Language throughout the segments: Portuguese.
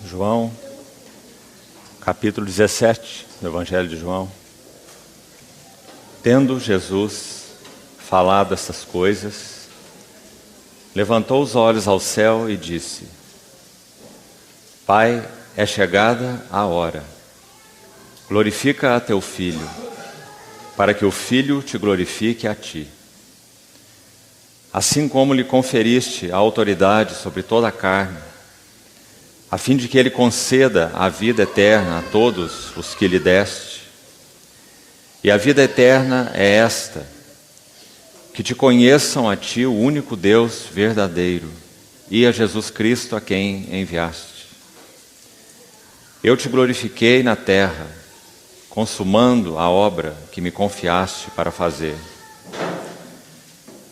João, capítulo 17 do Evangelho de João. Tendo Jesus falado essas coisas, levantou os olhos ao céu e disse: Pai, é chegada a hora. Glorifica a teu Filho, para que o Filho te glorifique a ti. Assim como lhe conferiste a autoridade sobre toda a carne, a fim de que ele conceda a vida eterna a todos os que lhe deste. E a vida eterna é esta: que te conheçam a ti, o único Deus verdadeiro, e a Jesus Cristo a quem enviaste. Eu te glorifiquei na terra, consumando a obra que me confiaste para fazer.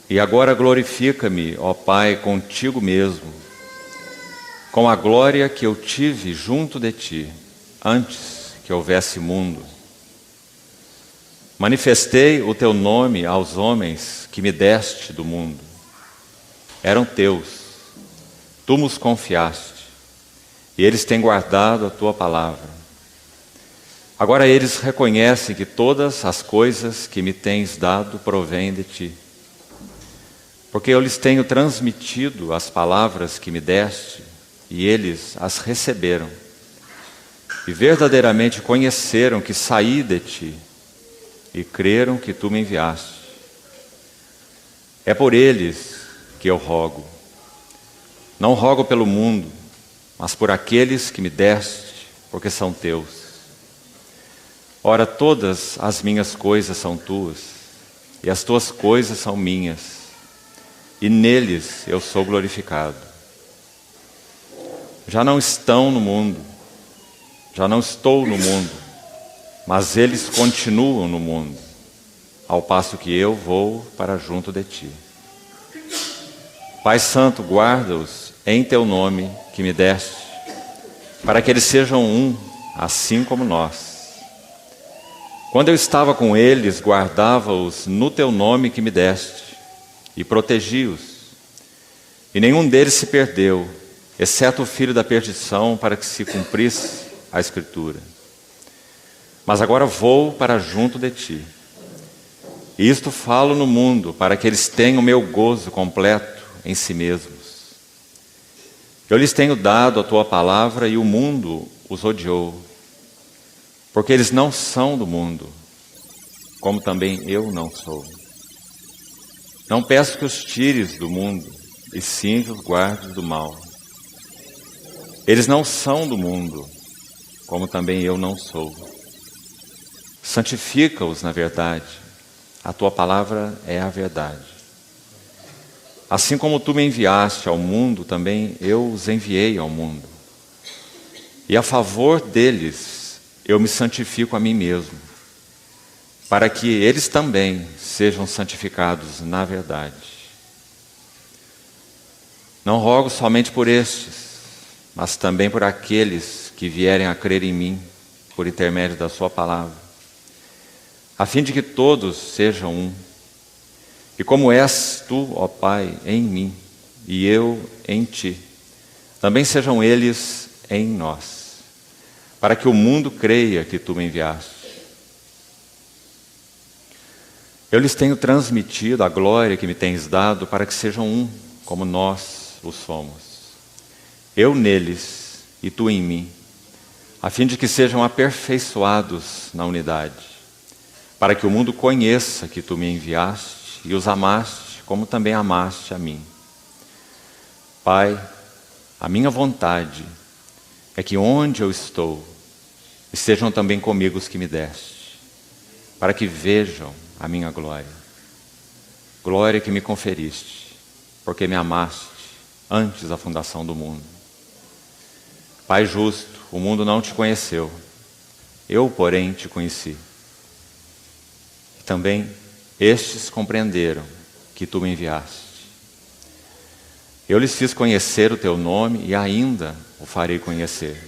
E agora glorifica-me, ó Pai, contigo mesmo, com a glória que eu tive junto de ti, antes que houvesse mundo. Manifestei o teu nome aos homens que me deste do mundo. Eram teus, tu nos confiaste, e eles têm guardado a tua palavra. Agora eles reconhecem que todas as coisas que me tens dado provêm de ti, porque eu lhes tenho transmitido as palavras que me deste, e eles as receberam, e verdadeiramente conheceram que saí de ti, e creram que tu me enviaste. É por eles que eu rogo. Não rogo pelo mundo, mas por aqueles que me deste, porque são teus. Ora, todas as minhas coisas são tuas, e as tuas coisas são minhas, e neles eu sou glorificado. Já não estão no mundo, já não estou no mundo, mas eles continuam no mundo, ao passo que eu vou para junto de ti. Pai Santo, guarda-os em teu nome que me deste, para que eles sejam um, assim como nós. Quando eu estava com eles, guardava-os no teu nome que me deste, e protegi-os. E nenhum deles se perdeu, exceto o filho da perdição, para que se cumprisse a Escritura. Mas agora vou para junto de ti. E isto falo no mundo, para que eles tenham o meu gozo completo em si mesmos. Eu lhes tenho dado a tua palavra, e o mundo os odiou, porque eles não são do mundo, como também eu não sou. Não peço que os tires do mundo, e sim que os guardes do mal. Eles não são do mundo, como também eu não sou. Santifica-os na verdade, a tua palavra é a verdade. Assim como tu me enviaste ao mundo, também eu os enviei ao mundo. E a favor deles eu me santifico a mim mesmo, para que eles também sejam santificados na verdade. Não rogo somente por estes, mas também por aqueles que vierem a crer em mim, por intermédio da sua palavra, a fim de que todos sejam um. E como és tu, ó Pai, em mim, e eu em ti, também sejam eles em nós, para que o mundo creia que tu me enviaste. Eu lhes tenho transmitido a glória que me tens dado, para que sejam um, como nós o somos. Eu neles e tu em mim, a fim de que sejam aperfeiçoados na unidade, para que o mundo conheça que tu me enviaste e os amaste, como também amaste a mim. Pai, a minha vontade é que onde eu estou, estejam também comigo os que me deste, para que vejam a minha glória, glória que me conferiste, porque me amaste antes da fundação do mundo. Pai justo, o mundo não te conheceu, eu, porém, te conheci. E também estes compreenderam que tu me enviaste. Eu lhes fiz conhecer o teu nome e ainda o farei conhecer,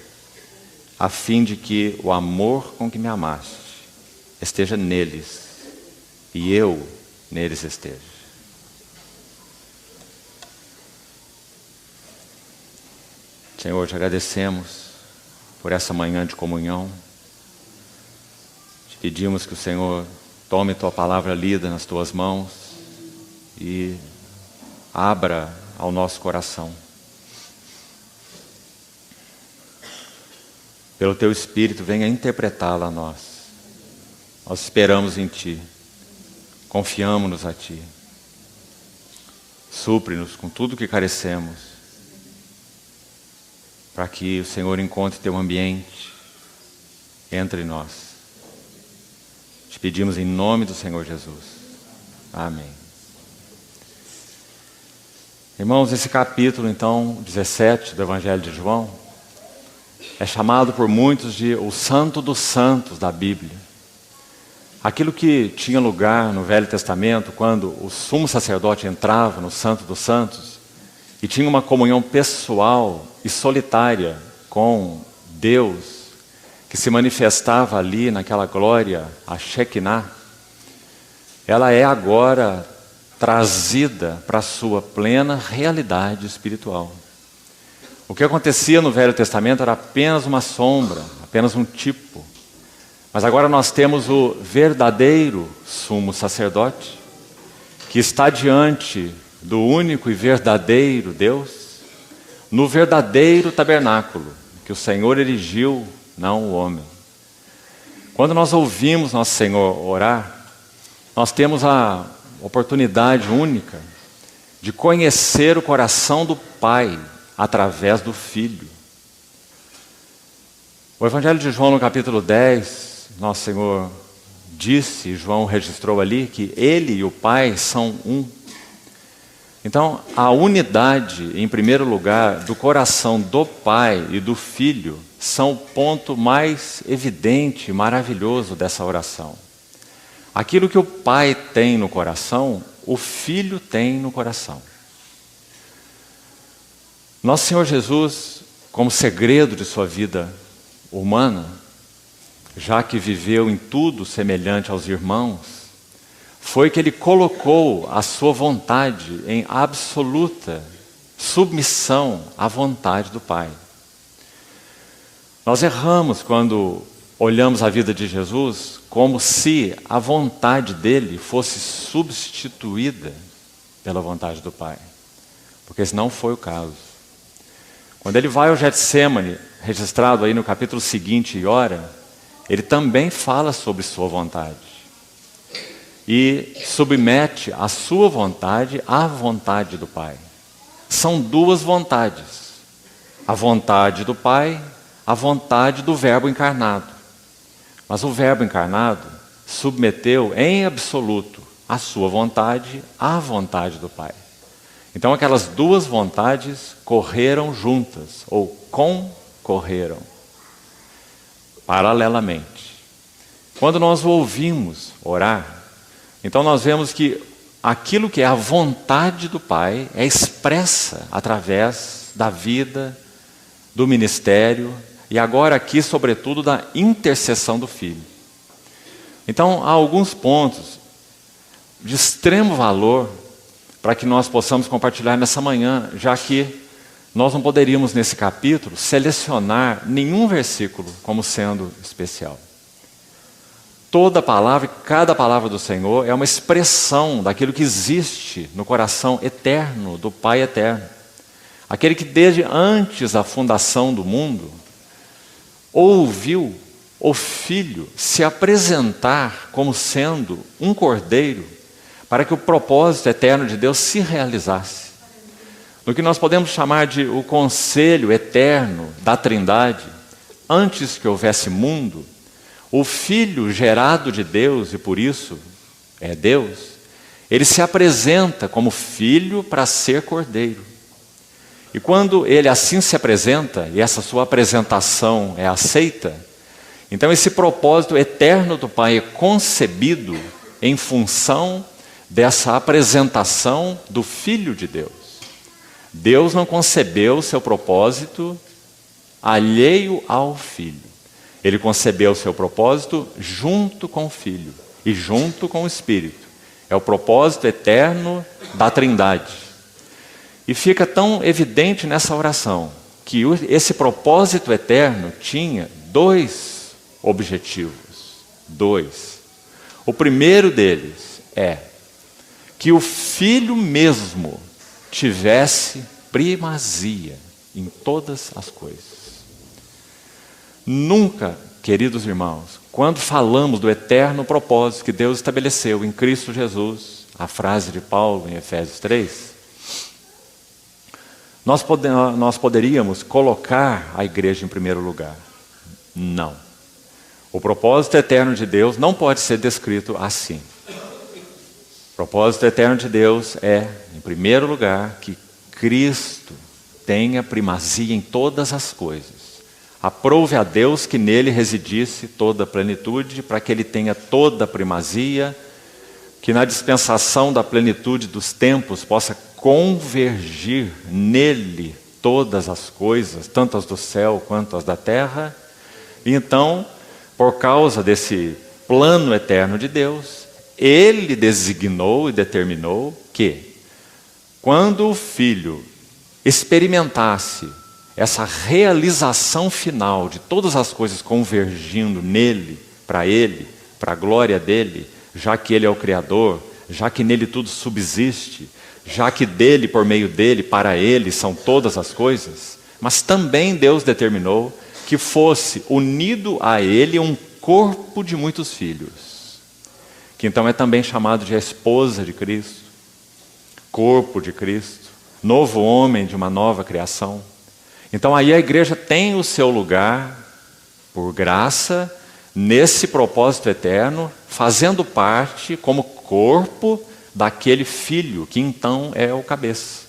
a fim de que o amor com que me amaste esteja neles e eu neles esteja. Senhor, te agradecemos por essa manhã de comunhão. Te pedimos que o Senhor tome tua palavra lida nas tuas mãos e abra ao nosso coração. Pelo teu Espírito, venha interpretá-la a nós. Nós esperamos em Ti, confiamos-nos a Ti. Supre-nos com tudo que carecemos, para que o Senhor encontre teu ambiente entre nós. Te pedimos em nome do Senhor Jesus. Amém. Irmãos, esse capítulo, então, 17 do Evangelho de João, é chamado por muitos de o Santo dos Santos da Bíblia. Aquilo que tinha lugar no Velho Testamento, quando o sumo sacerdote entrava no Santo dos Santos e tinha uma comunhão pessoal e solitária com Deus, que se manifestava ali naquela glória, a Shekinah, ela é agora trazida para a sua plena realidade espiritual. O que acontecia no Velho Testamento era apenas uma sombra, apenas um tipo. Mas agora nós temos o verdadeiro sumo sacerdote, que está diante do único e verdadeiro Deus, no verdadeiro tabernáculo, que o Senhor erigiu, não o homem. Quando nós ouvimos nosso Senhor orar, nós temos a oportunidade única de conhecer o coração do Pai através do Filho. O Evangelho de João, no capítulo 10, nosso Senhor disse, João registrou ali, que Ele e o Pai são um. Então, a unidade, em primeiro lugar, do coração do Pai e do Filho, são o ponto mais evidente e maravilhoso dessa oração. Aquilo que o Pai tem no coração, o Filho tem no coração. Nosso Senhor Jesus, como segredo de sua vida humana, já que viveu em tudo semelhante aos irmãos, foi que Ele colocou a sua vontade em absoluta submissão à vontade do Pai. Nós erramos quando olhamos a vida de Jesus como se a vontade dele fosse substituída pela vontade do Pai, porque esse não foi o caso. Quando ele vai ao Getsêmani, registrado aí no capítulo seguinte, e ora, ele também fala sobre sua vontade. E submete a sua vontade à vontade do Pai. São duas vontades. A vontade do Pai, a vontade do Verbo encarnado. Mas o Verbo encarnado submeteu em absoluto a sua vontade à vontade do Pai. Então aquelas duas vontades correram juntas, ou concorreram, paralelamente. Quando nós o ouvimos orar, então nós vemos que aquilo que é a vontade do Pai é expressa através da vida, do ministério, e agora aqui, sobretudo, da intercessão do Filho. Então, há alguns pontos de extremo valor para que nós possamos compartilhar nessa manhã, já que nós não poderíamos, nesse capítulo, selecionar nenhum versículo como sendo especial. Toda palavra, cada palavra do Senhor é uma expressão daquilo que existe no coração eterno do Pai eterno. Aquele que desde antes da fundação do mundo ouviu o Filho se apresentar como sendo um cordeiro para que o propósito eterno de Deus se realizasse. No que nós podemos chamar de o conselho eterno da Trindade, antes que houvesse mundo, o Filho gerado de Deus, e por isso é Deus, ele se apresenta como Filho para ser cordeiro. E quando ele assim se apresenta, e essa sua apresentação é aceita, então esse propósito eterno do Pai é concebido em função dessa apresentação do Filho de Deus. Deus não concebeu seu propósito alheio ao Filho. Ele concebeu seu propósito junto com o Filho e junto com o Espírito. É o propósito eterno da Trindade. E fica tão evidente nessa oração que esse propósito eterno tinha 2 objetivos. 2. O primeiro deles é que o Filho mesmo tivesse primazia em todas as coisas. Nunca, queridos irmãos, quando falamos do eterno propósito que Deus estabeleceu em Cristo Jesus, a frase de Paulo em Efésios 3, nós poderíamos colocar a igreja em primeiro lugar. Não. O propósito eterno de Deus não pode ser descrito assim. O propósito eterno de Deus é, em primeiro lugar, que Cristo tenha primazia em todas as coisas. Aprove a Deus que nele residisse toda a plenitude, para que ele tenha toda a primazia, que na dispensação da plenitude dos tempos possa convergir nele todas as coisas, tanto as do céu quanto as da terra. E então, por causa desse plano eterno de Deus, ele designou e determinou que, quando o Filho experimentasse essa realização final de todas as coisas convergindo nele, para a glória dele, já que ele é o Criador, já que nele tudo subsiste, já que dele, por meio dele, para ele são todas as coisas, mas também Deus determinou que fosse unido a ele um corpo de muitos filhos, que então é também chamado de a esposa de Cristo, corpo de Cristo, novo homem de uma nova criação. Então aí a igreja tem o seu lugar, por graça, nesse propósito eterno, fazendo parte como corpo daquele filho, que então é o cabeça.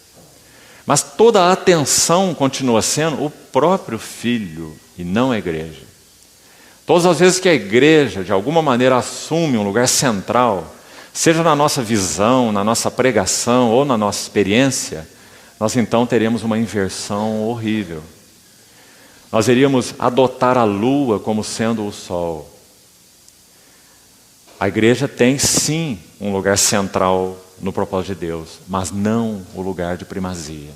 Mas toda a atenção continua sendo o próprio filho e não a igreja. Todas as vezes que a igreja, de alguma maneira, assume um lugar central, seja na nossa visão, na nossa pregação ou na nossa experiência, nós então teremos uma inversão horrível. Nós iríamos adotar a lua como sendo o sol. A igreja tem sim um lugar central no propósito de Deus, mas não o lugar de primazia.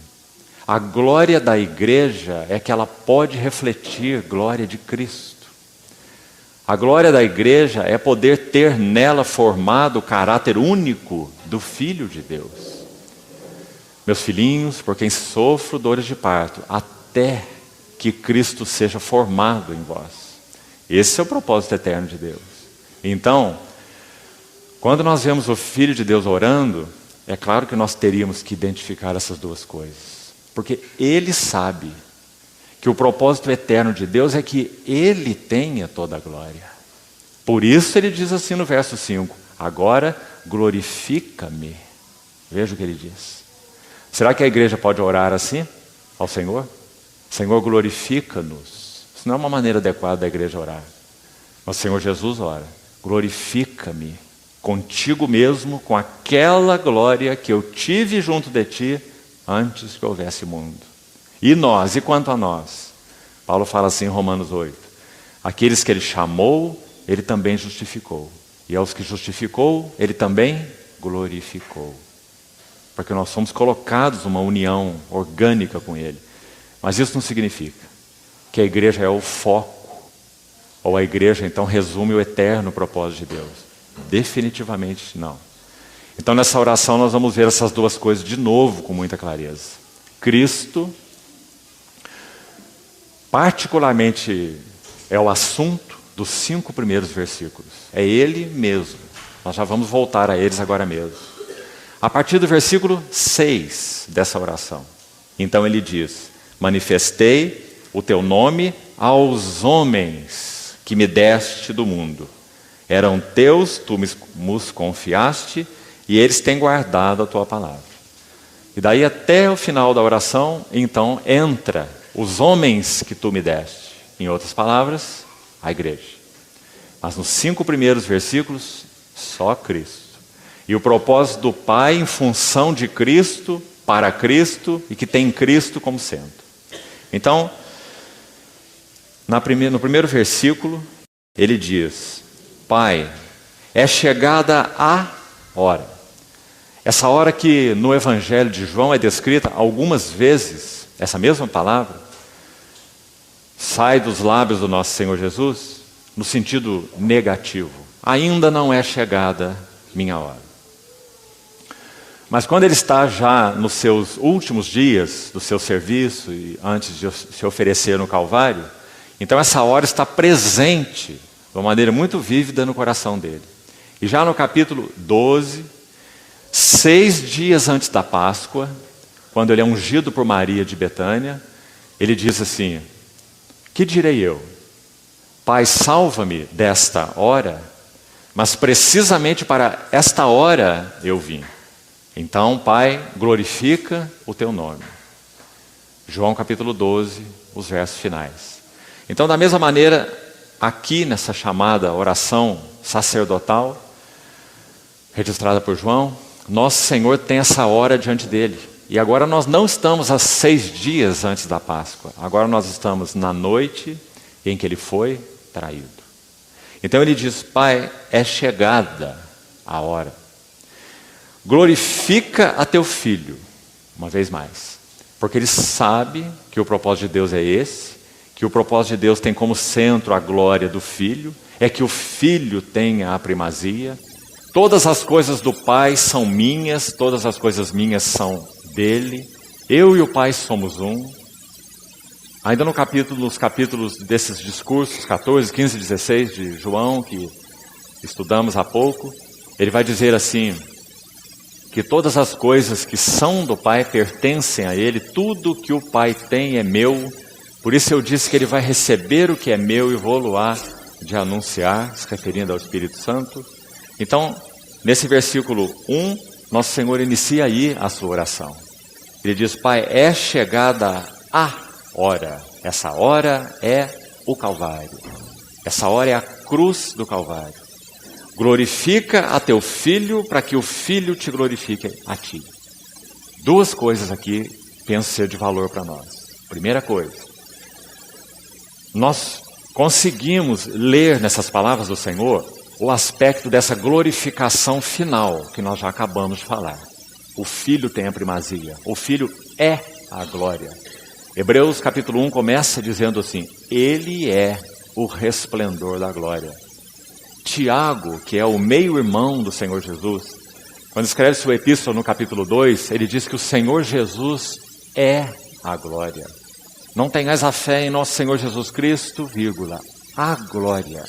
A glória da igreja é que ela pode refletir glória de Cristo. A glória da igreja é poder ter nela formado o caráter único do Filho de Deus. Meus filhinhos, por quem sofro dores de parto, até que Cristo seja formado em vós. Esse é o propósito eterno de Deus. Então, quando nós vemos o Filho de Deus orando, é claro que nós teríamos que identificar essas duas coisas. Porque Ele sabe que o propósito eterno de Deus é que Ele tenha toda a glória. Por isso Ele diz assim no verso 5, agora glorifica-me. Veja o que Ele diz. Será que a igreja pode orar assim ao Senhor? Senhor, glorifica-nos. Isso não é uma maneira adequada da igreja orar. Mas o Senhor Jesus ora, glorifica-me contigo mesmo, com aquela glória que eu tive junto de ti antes que houvesse mundo. E nós, e quanto a nós? Paulo fala assim em Romanos 8, aqueles que ele chamou, ele também justificou. E aos que justificou, ele também glorificou. Porque nós somos colocados numa união orgânica com Ele. Mas isso não significa que a igreja é o foco, ou a igreja então resume o eterno propósito de Deus. Definitivamente não. Então nessa oração nós vamos ver essas duas coisas de novo com muita clareza. Cristo, particularmente, é o assunto dos 5 primeiros versículos. É Ele mesmo. Nós já vamos voltar a eles agora mesmo. A partir do versículo 6 dessa oração. Então ele diz, manifestei o teu nome aos homens que me deste do mundo. Eram teus, tu nos confiaste, e eles têm guardado a tua palavra. E daí até o final da oração, então entra os homens que tu me deste. Em outras palavras, a igreja. Mas nos 5 primeiros versículos, só Cristo. E o propósito do Pai em função de Cristo, para Cristo, e que tem Cristo como centro. Então, no primeiro versículo, ele diz, Pai, é chegada a hora. Essa hora que no Evangelho de João é descrita algumas vezes, essa mesma palavra, sai dos lábios do nosso Senhor Jesus no sentido negativo. Ainda não é chegada minha hora. Mas quando ele está já nos seus últimos dias do seu serviço e antes de se oferecer no Calvário, então essa hora está presente de uma maneira muito vívida no coração dele. E já no capítulo 12, 6 dias antes da Páscoa, quando ele é ungido por Maria de Betânia, ele diz assim: que direi eu? Pai, salva-me desta hora, mas precisamente para esta hora eu vim. Então, Pai, glorifica o teu nome. João capítulo 12, os versos finais. Então, da mesma maneira, aqui nessa chamada oração sacerdotal, registrada por João, nosso Senhor tem essa hora diante dele. E agora nós não estamos a 6 dias antes da Páscoa. Agora nós estamos na noite em que ele foi traído. Então ele diz: Pai, é chegada a hora. Glorifica a teu filho, uma vez mais. Porque ele sabe que o propósito de Deus é esse, que o propósito de Deus tem como centro a glória do filho, é que o filho tenha a primazia. Todas as coisas do Pai são minhas, todas as coisas minhas são dele. Eu e o Pai somos um. Ainda nos capítulos desses discursos, 14, 15 e 16 de João, que estudamos há pouco, ele vai dizer assim, que todas as coisas que são do Pai pertencem a ele, tudo que o Pai tem é meu, por isso eu disse que ele vai receber o que é meu e vou-lo-á de anunciar, se referindo ao Espírito Santo. Então, nesse versículo 1, nosso Senhor inicia aí a sua oração. Ele diz: Pai, é chegada a hora. Essa hora é o Calvário. Essa hora é a cruz do Calvário. Glorifica a teu filho para que o filho te glorifique a ti. 2 coisas aqui penso ser de valor para nós. Primeira coisa, nós conseguimos ler nessas palavras do Senhor o aspecto dessa glorificação final que nós já acabamos de falar. O Filho tem a primazia, o Filho é a glória. Hebreus capítulo 1 começa dizendo assim: Ele é o resplendor da glória. Tiago, que é o meio-irmão do Senhor Jesus, quando escreve sua epístola no capítulo 2, ele diz que o Senhor Jesus é a glória. Não tenhais a fé em nosso Senhor Jesus Cristo, vírgula, a glória.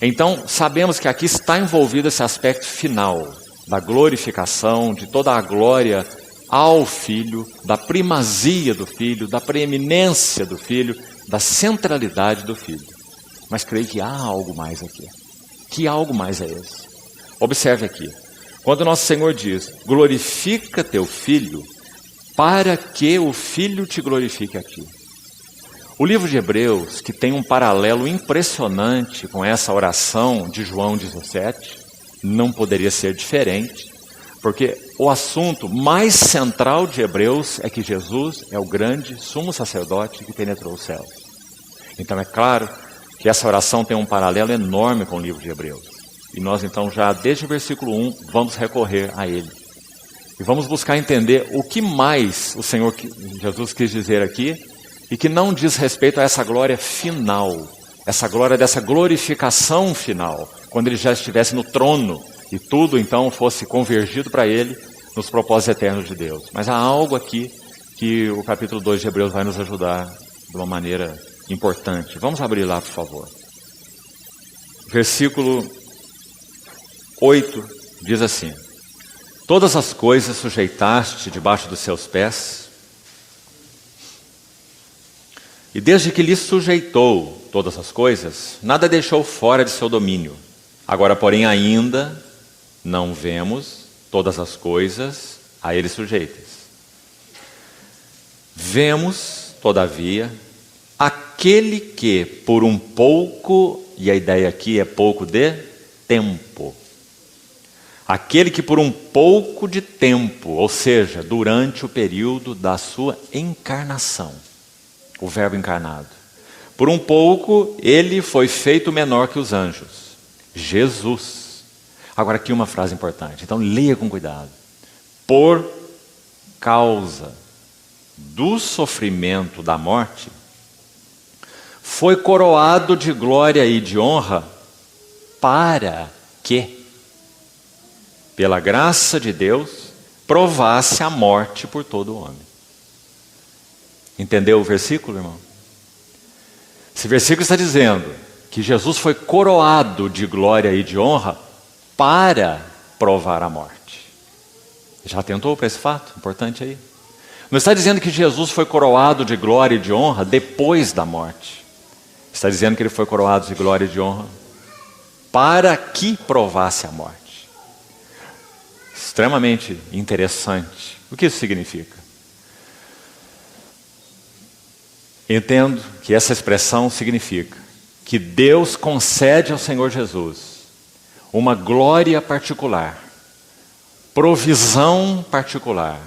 Então, sabemos que aqui está envolvido esse aspecto final da glorificação, de toda a glória ao Filho, da primazia do Filho, da preeminência do Filho, da centralidade do Filho. Mas creio que há algo mais aqui. Que algo mais é esse? Observe aqui. Quando nosso Senhor diz: glorifica teu Filho, para que o Filho te glorifique a ti. O livro de Hebreus, que tem um paralelo impressionante com essa oração de João 17, não poderia ser diferente, porque o assunto mais central de Hebreus é que Jesus é o grande sumo sacerdote que penetrou os céus. Então é claro que essa oração tem um paralelo enorme com o livro de Hebreus. E nós então já desde o versículo 1 vamos recorrer a ele. E vamos buscar entender o que mais o Senhor Jesus quis dizer aqui, e que não diz respeito a essa glória final, essa glória dessa glorificação final, quando ele já estivesse no trono e tudo então fosse convergido para ele nos propósitos eternos de Deus. Mas há algo aqui que o capítulo 2 de Hebreus vai nos ajudar de uma maneira importante. Vamos abrir lá, por favor. Versículo 8 diz assim: todas as coisas sujeitaste debaixo dos seus pés, e desde que lhe sujeitou todas as coisas, nada deixou fora de seu domínio. Agora, porém, ainda não vemos todas as coisas a ele sujeitas. Vemos, todavia, aquele que por um pouco, e a ideia aqui é pouco de tempo, aquele que por um pouco de tempo, ou seja, durante o período da sua encarnação, o verbo encarnado, por um pouco ele foi feito menor que os anjos, Jesus. Agora aqui uma frase importante, então leia com cuidado. Por causa do sofrimento da morte, foi coroado de glória e de honra para que, pela graça de Deus, provasse a morte por todo o homem. Entendeu o versículo, irmão? Esse versículo está dizendo que Jesus foi coroado de glória e de honra para provar a morte. Já atentou para esse fato importante aí? Não está dizendo que Jesus foi coroado de glória e de honra depois da morte. Está dizendo que ele foi coroado de glória e de honra para que provasse a morte. Extremamente interessante. O que isso significa? Entendo que essa expressão significa que Deus concede ao Senhor Jesus uma glória particular, provisão particular,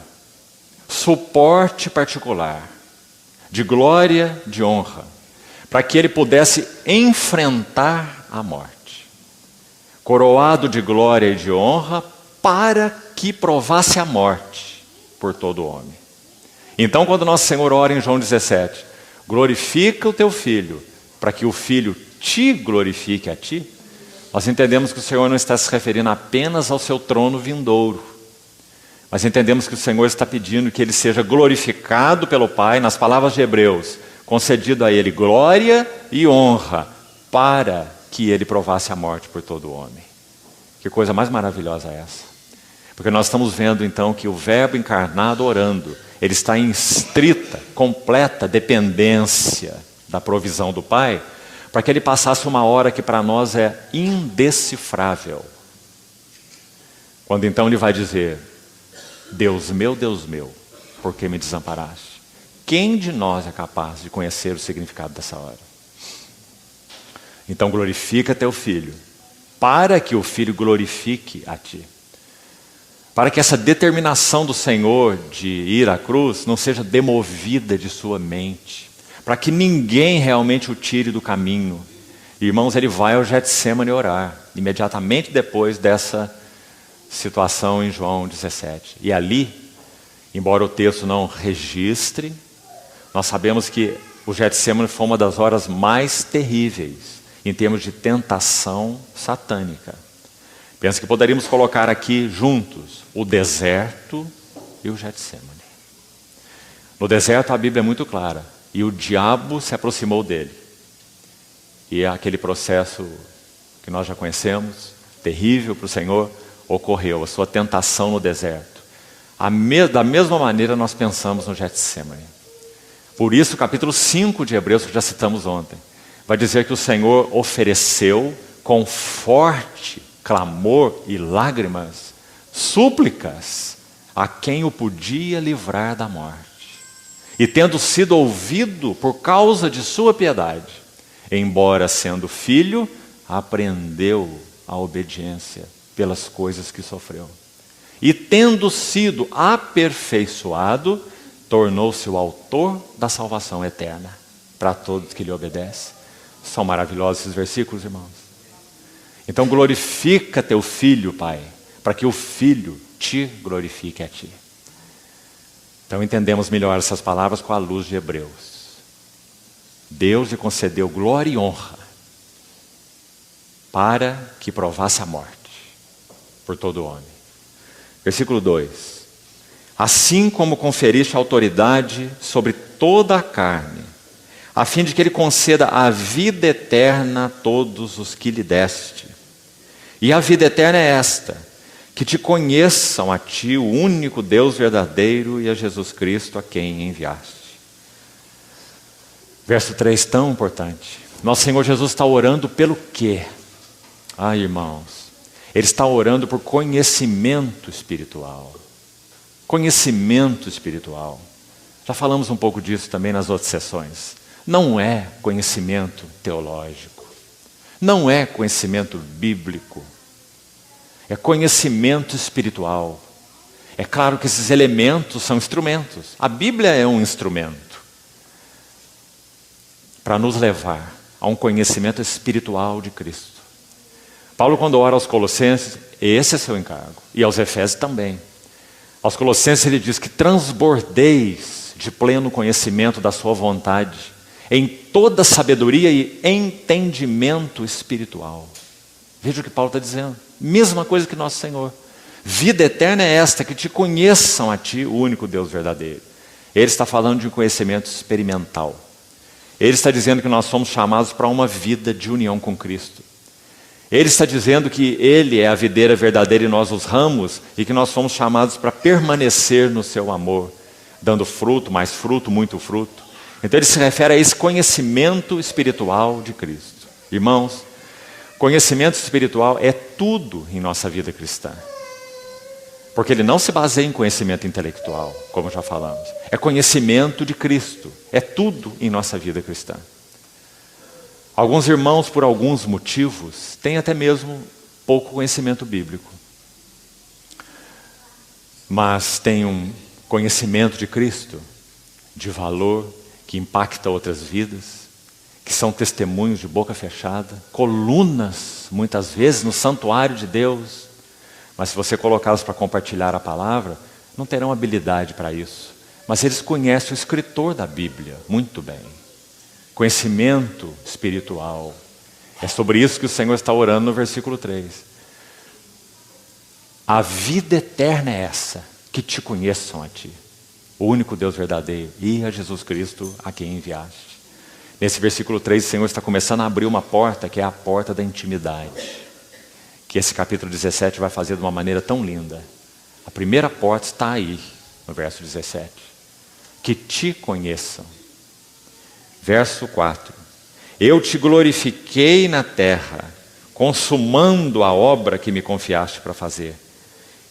suporte particular, de glória, de honra, para que ele pudesse enfrentar a morte. Coroado de glória e de honra para que provasse a morte por todo homem. Então, quando nosso Senhor ora em João 17, glorifica o teu filho, para que o filho te glorifique a ti, nós entendemos que o Senhor não está se referindo apenas ao seu trono vindouro, mas entendemos que o Senhor está pedindo que ele seja glorificado pelo Pai, nas palavras de Hebreus, concedido a ele glória e honra, para que ele provasse a morte por todo o homem. Que coisa mais maravilhosa é essa? Porque nós estamos vendo então que o Verbo encarnado orando, ele está em estrita, completa dependência da provisão do Pai, para que ele passasse uma hora que para nós é indecifrável. Quando então ele vai dizer: Deus meu, por que me desamparaste? Quem de nós é capaz de conhecer o significado dessa hora? Então glorifica teu filho, para que o filho glorifique a ti. Para que essa determinação do Senhor de ir à cruz não seja demovida de sua mente. Para que ninguém realmente o tire do caminho. Irmãos, ele vai ao Getsemane orar, imediatamente depois dessa situação em João 17. E ali, embora o texto não registre, nós sabemos que o Getsemane foi uma das horas mais terríveis em termos de tentação satânica. Penso que poderíamos colocar aqui juntos o deserto e o Getsemane. No deserto a Bíblia é muito clara. E o diabo se aproximou dele. E aquele processo que nós já conhecemos, terrível para o Senhor, ocorreu. A sua tentação no deserto. Da mesma maneira nós pensamos no Getsemane. Por isso o capítulo 5 de Hebreus, que já citamos ontem, vai dizer que o Senhor ofereceu com forte clamor e lágrimas, súplicas a quem o podia livrar da morte. E tendo sido ouvido por causa de sua piedade, embora sendo filho, aprendeu a obediência pelas coisas que sofreu. E tendo sido aperfeiçoado, tornou-se o autor da salvação eterna para todos que lhe obedecem. São maravilhosos esses versículos, irmãos. Então glorifica teu filho, Pai, para que o filho te glorifique a ti. Então entendemos melhor essas palavras com a luz de Hebreus. Deus lhe concedeu glória e honra para que provasse a morte por todo homem. Versículo 2. Assim como conferiste autoridade sobre toda a carne, a fim de que ele conceda a vida eterna a todos os que lhe deste. E a vida eterna é esta: que te conheçam a ti, o único Deus verdadeiro, e a Jesus Cristo, a quem enviaste. Verso 3, tão importante. Nosso Senhor Jesus está orando pelo quê? Irmãos, Ele está orando por conhecimento espiritual. Conhecimento espiritual. Já falamos um pouco disso também nas outras sessões. Não é conhecimento teológico. Não é conhecimento bíblico. É conhecimento espiritual. É claro que esses elementos são instrumentos. A Bíblia é um instrumento para nos levar a um conhecimento espiritual de Cristo. Paulo, quando ora aos Colossenses, esse é seu encargo. E aos Efésios também. Aos Colossenses ele diz que transbordeis de pleno conhecimento da sua vontade. em toda sabedoria e entendimento espiritual. Veja o que Paulo está dizendo. Mesma coisa que nosso Senhor. Vida eterna é esta, que te conheçam a ti, o único Deus verdadeiro. Ele está falando de um conhecimento experimental. Ele está dizendo que nós somos chamados para uma vida de união com Cristo. Ele está dizendo que Ele é a videira verdadeira e nós os ramos, e que nós somos chamados para permanecer no seu amor, dando fruto, mais fruto, muito fruto. Então ele se refere a esse conhecimento espiritual de Cristo. Irmãos, conhecimento espiritual é tudo em nossa vida cristã. Porque ele não se baseia em conhecimento intelectual, como já falamos. É conhecimento de Cristo. É tudo em nossa vida cristã. Alguns irmãos, por alguns motivos, têm até mesmo pouco conhecimento bíblico. Mas têm um conhecimento de Cristo, de valor, que impacta outras vidas, que são testemunhos de boca fechada, colunas, muitas vezes, no santuário de Deus. Mas se você colocá-los para compartilhar a palavra, não terão habilidade para isso. Mas eles conhecem o escritor da Bíblia muito bem. Conhecimento espiritual. É sobre isso que o Senhor está orando no versículo 3. A vida eterna é essa, que te conheçam a ti, o único Deus verdadeiro, e a Jesus Cristo a quem enviaste. Nesse versículo 3, o Senhor está começando a abrir uma porta, que é a porta da intimidade, que esse capítulo 17 vai fazer de uma maneira tão linda. A primeira porta está aí, no verso 17. Que te conheçam. Verso 4. Eu te glorifiquei na terra, consumando a obra que me confiaste para fazer.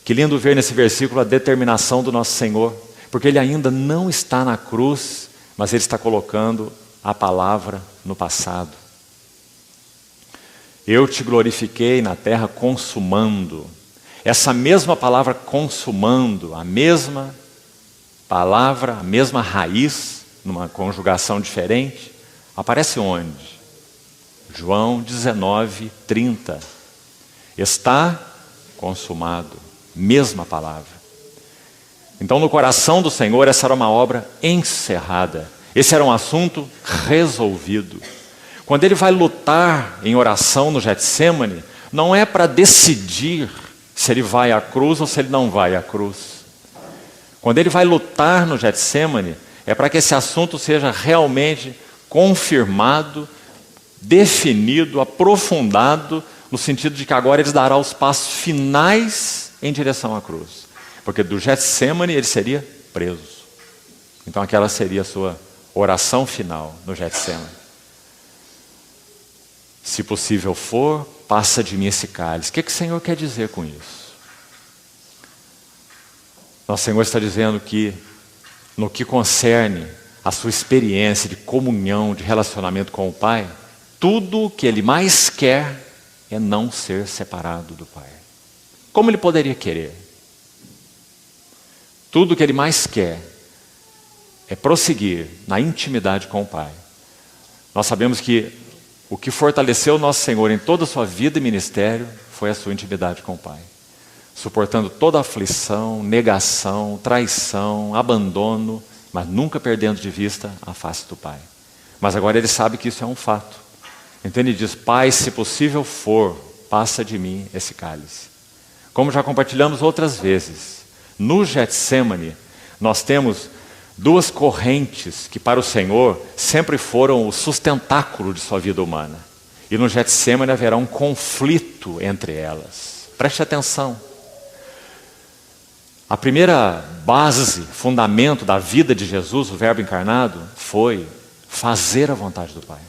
Que lindo ver nesse versículo a determinação do nosso Senhor, porque Ele ainda não está na cruz, mas Ele está colocando a palavra no passado. Eu te glorifiquei na terra consumando. Essa mesma palavra consumando, a mesma palavra, a mesma raiz, numa conjugação diferente, aparece onde? João 19, 30. Está consumado. Mesma palavra. Então no coração do Senhor essa era uma obra encerrada. Esse era um assunto resolvido. Quando ele vai lutar em oração no Getsêmani, não é para decidir se ele vai à cruz ou se ele não vai à cruz. Quando ele vai lutar no Getsêmani, é para que esse assunto seja realmente confirmado, definido, aprofundado, no sentido de que agora ele dará os passos finais em direção à cruz. Porque do Getsêmani ele seria preso. Então aquela seria a sua oração final no Getsêmani. Se possível for, passa de mim esse cálice. O que o Senhor quer dizer com isso? Nosso Senhor está dizendo que, no que concerne a sua experiência de comunhão, de relacionamento com o Pai, tudo o que Ele mais quer é não ser separado do Pai. Como Ele poderia querer? Tudo o que Ele mais quer é prosseguir na intimidade com o Pai. Nós sabemos que o que fortaleceu o nosso Senhor em toda a sua vida e ministério foi a sua intimidade com o Pai. Suportando toda aflição, negação, traição, abandono, mas nunca perdendo de vista a face do Pai. Mas agora ele sabe que isso é um fato. Então ele diz: Pai, se possível for, passa de mim esse cálice. Como já compartilhamos outras vezes, no Getsêmani nós temos duas correntes que para o Senhor sempre foram o sustentáculo de sua vida humana. E no Getsêmani haverá um conflito entre elas. Preste atenção. A primeira base, fundamento da vida de Jesus, o Verbo encarnado, foi fazer a vontade do Pai.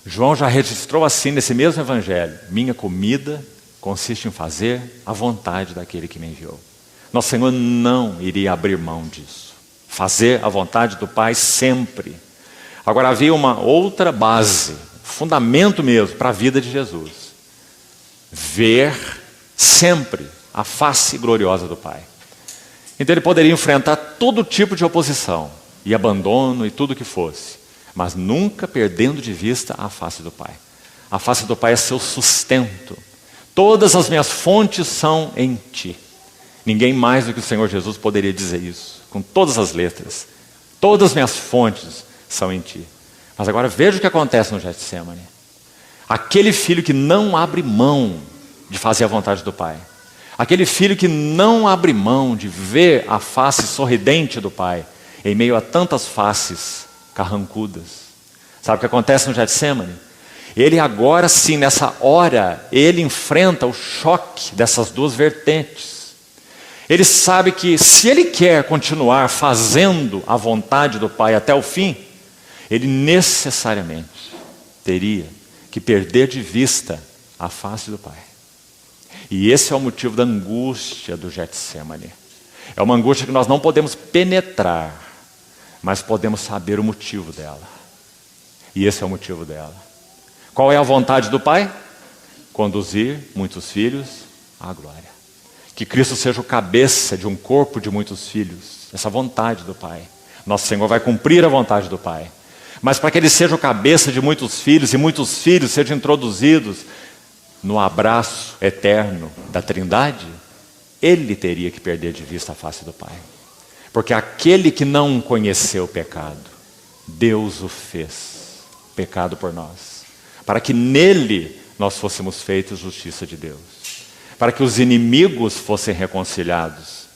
João já registrou assim nesse mesmo evangelho: minha comida consiste em fazer a vontade daquele que me enviou. Nosso Senhor não iria abrir mão disso. Fazer a vontade do Pai sempre. Agora havia uma outra base, fundamento mesmo para a vida de Jesus: ver sempre a face gloriosa do Pai. Então ele poderia enfrentar todo tipo de oposição e abandono e tudo que fosse, mas nunca perdendo de vista a face do Pai. A face do Pai é seu sustento. Todas as minhas fontes são em ti. Ninguém mais do que o Senhor Jesus poderia dizer isso, com todas as letras. Todas as minhas fontes são em ti. Mas agora veja o que acontece no Getsemane. Aquele filho que não abre mão de fazer a vontade do Pai. Aquele filho que não abre mão de ver a face sorridente do Pai, em meio a tantas faces carrancudas. Sabe o que acontece no Getsemane? Ele agora sim, nessa hora, ele enfrenta o choque dessas duas vertentes. Ele sabe que se ele quer continuar fazendo a vontade do Pai até o fim, ele necessariamente teria que perder de vista a face do Pai. E esse é o motivo da angústia do Getsemane. É uma angústia que nós não podemos penetrar, mas podemos saber o motivo dela. E esse é o motivo dela. Qual é a vontade do Pai? Conduzir muitos filhos à glória. Que Cristo seja o cabeça de um corpo de muitos filhos. Essa vontade do Pai. Nosso Senhor vai cumprir a vontade do Pai. Mas para que Ele seja o cabeça de muitos filhos, e muitos filhos sejam introduzidos no abraço eterno da Trindade, Ele teria que perder de vista a face do Pai. Porque aquele que não conheceu o pecado, Deus o fez pecado por nós, para que nele nós fôssemos feitos justiça de Deus, para que os inimigos fossem reconciliados,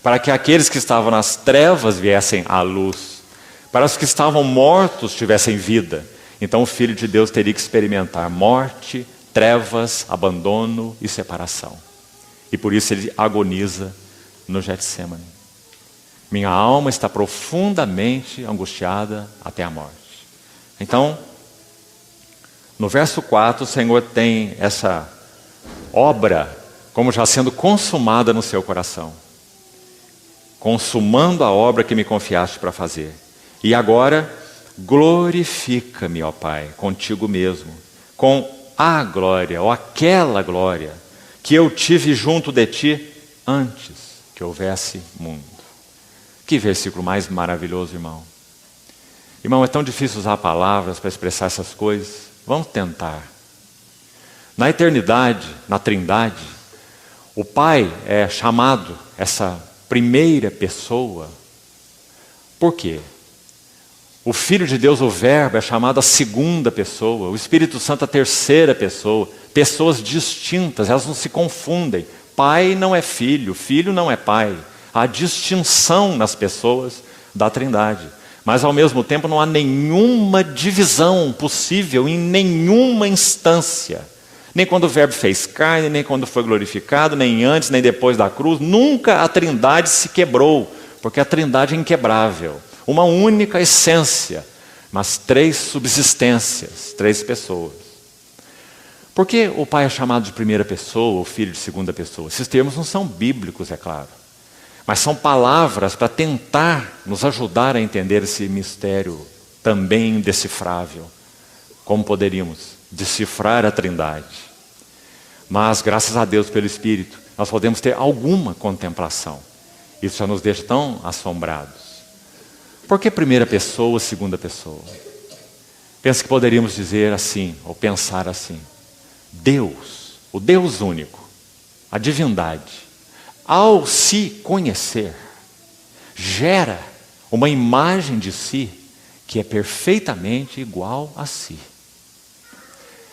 para que aqueles que estavam nas trevas viessem à luz, para os que estavam mortos tivessem vida. Então o Filho de Deus teria que experimentar morte, trevas, abandono e separação. E por isso ele agoniza no Getsemane. Minha alma está profundamente angustiada até a morte. Então, no verso 4, o Senhor tem essa obra como já sendo consumada no seu coração. Consumando a obra que me confiaste para fazer. E agora, glorifica-me, ó Pai, contigo mesmo, com a glória, ou aquela glória, que eu tive junto de ti antes que houvesse mundo. Que versículo mais maravilhoso, irmão. Irmão, é tão difícil usar palavras para expressar essas coisas. Vamos tentar. Na eternidade, na Trindade, o Pai é chamado, essa primeira pessoa. Por quê? O Filho de Deus, o Verbo, é chamado a segunda pessoa. O Espírito Santo, a terceira pessoa. Pessoas distintas, elas não se confundem. Pai não é filho, filho não é pai. Há distinção nas pessoas da Trindade. Mas ao mesmo tempo não há nenhuma divisão possível em nenhuma instância. Nem quando o Verbo fez carne, nem quando foi glorificado, nem antes, nem depois da cruz. Nunca a Trindade se quebrou, porque a Trindade é inquebrável. Uma única essência, mas três subsistências, três pessoas. Por que o Pai é chamado de primeira pessoa, o Filho de segunda pessoa? Esses termos não são bíblicos, é claro. Mas são palavras para tentar nos ajudar a entender esse mistério também indecifrável. Como poderíamos decifrar a Trindade? Mas, graças a Deus pelo Espírito, nós podemos ter alguma contemplação. Isso já nos deixa tão assombrados. Por que primeira pessoa, segunda pessoa? Penso que poderíamos dizer assim, ou pensar assim. Deus, o Deus único, a divindade, ao se conhecer, gera uma imagem de si que é perfeitamente igual a si.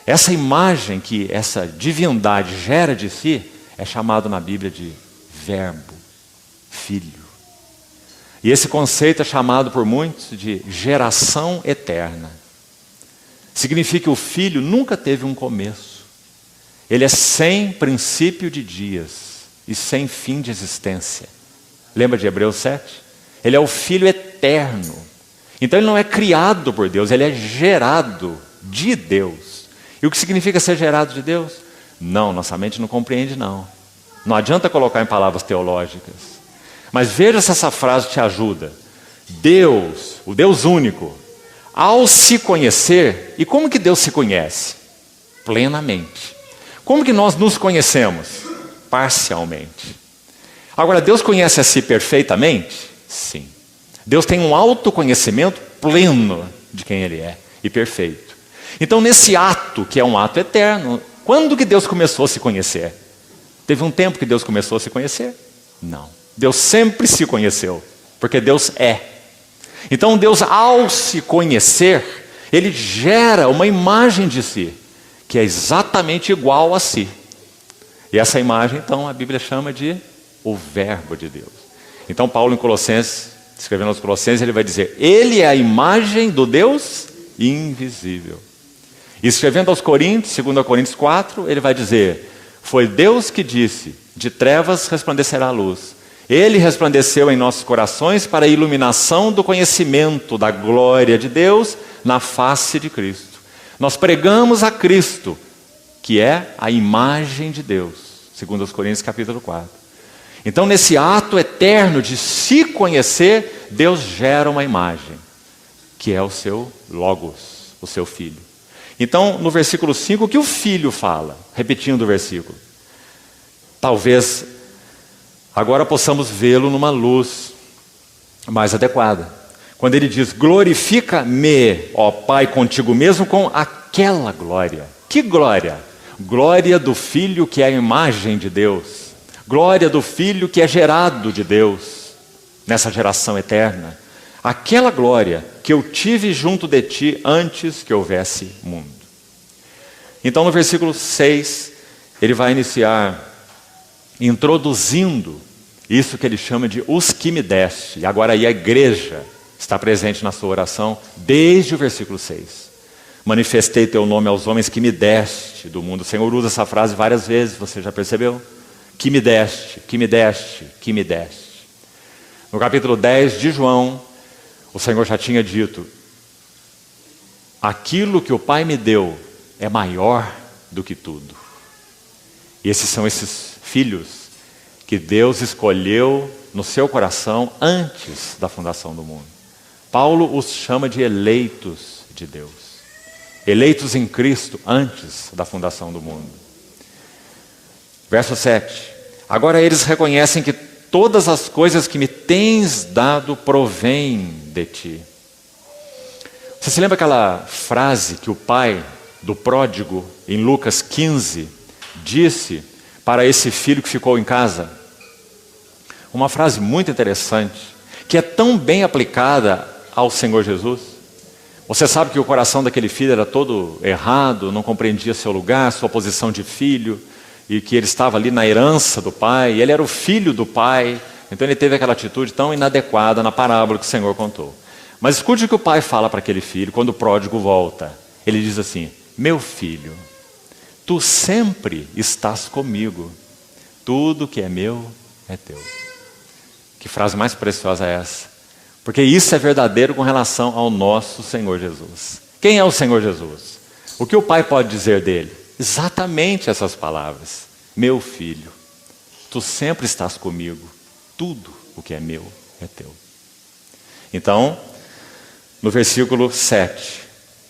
Essa imagem que essa divindade gera de si é chamado na Bíblia de Verbo, Filho. E esse conceito é chamado por muitos de geração eterna. Significa que o Filho nunca teve um começo. Ele é sem princípio de dias e sem fim de existência. Lembra de Hebreus 7? Ele é o Filho eterno. Então ele não é criado por Deus, ele é gerado de Deus. E o que significa ser gerado de Deus? Não, nossa mente não compreende não. Não adianta colocar em palavras teológicas. Mas veja se essa frase te ajuda. Deus, o Deus único, ao se conhecer, e como que Deus se conhece? Plenamente. Como que nós nos conhecemos? Parcialmente. Agora, Deus conhece a si perfeitamente? Sim. Deus tem um autoconhecimento pleno de quem Ele é, e perfeito. Então, nesse ato, que é um ato eterno, quando que Deus começou a se conhecer? Teve um tempo que Deus começou a se conhecer? Não. Deus sempre se conheceu, porque Deus é. Então Deus, ao se conhecer, Ele gera uma imagem de si, que é exatamente igual a si. E essa imagem, então, a Bíblia chama de o Verbo de Deus. Então Paulo em Colossenses, escrevendo aos Colossenses, ele vai dizer, Ele é a imagem do Deus invisível. E escrevendo aos Coríntios, 2 Coríntios 4, ele vai dizer, foi Deus que disse, de trevas resplandecerá a luz. Ele resplandeceu em nossos corações para a iluminação do conhecimento da glória de Deus na face de Cristo. Nós pregamos a Cristo, que é a imagem de Deus, segundo os Coríntios capítulo 4. Então, nesse ato eterno de se conhecer, Deus gera uma imagem, que é o seu Logos, o seu Filho. Então, no versículo 5, o que o Filho fala? Repetindo o versículo. Talvez agora possamos vê-lo numa luz mais adequada. Quando ele diz, glorifica-me, ó Pai, contigo mesmo com aquela glória. Que glória? Glória do Filho que é a imagem de Deus. Glória do Filho que é gerado de Deus, nessa geração eterna. Aquela glória que eu tive junto de ti antes que houvesse mundo. Então no versículo 6, ele vai iniciar introduzindo isso que ele chama de os que me deste. E agora aí a igreja está presente na sua oração desde o versículo 6. Manifestei teu nome aos homens que me deste do mundo. O Senhor usa essa frase várias vezes, você já percebeu? Que me deste, que me deste, que me deste. No capítulo 10 de João, o Senhor já tinha dito, aquilo que o Pai me deu é maior do que tudo. E esses são esses filhos que Deus escolheu no seu coração antes da fundação do mundo. Paulo os chama de eleitos de Deus. Eleitos em Cristo antes da fundação do mundo. Verso 7. Agora eles reconhecem que todas as coisas que me tens dado provêm de ti. Você se lembra aquela frase que o pai do pródigo, em Lucas 15, disse para esse filho que ficou em casa? Uma frase muito interessante, que é tão bem aplicada ao Senhor Jesus. Você sabe que o coração daquele filho era todo errado, não compreendia seu lugar, sua posição de filho, e que ele estava ali na herança do pai, ele era o filho do pai, então ele teve aquela atitude tão inadequada na parábola que o Senhor contou. Mas escute o que o pai fala para aquele filho, quando o pródigo volta. Ele diz assim, meu filho, tu sempre estás comigo, tudo que é meu é teu. Que frase mais preciosa é essa? Porque isso é verdadeiro com relação ao nosso Senhor Jesus. Quem é o Senhor Jesus? O que o pai pode dizer dele? Exatamente essas palavras. Meu filho, tu sempre estás comigo, tudo o que é meu é teu. Então, no versículo 7,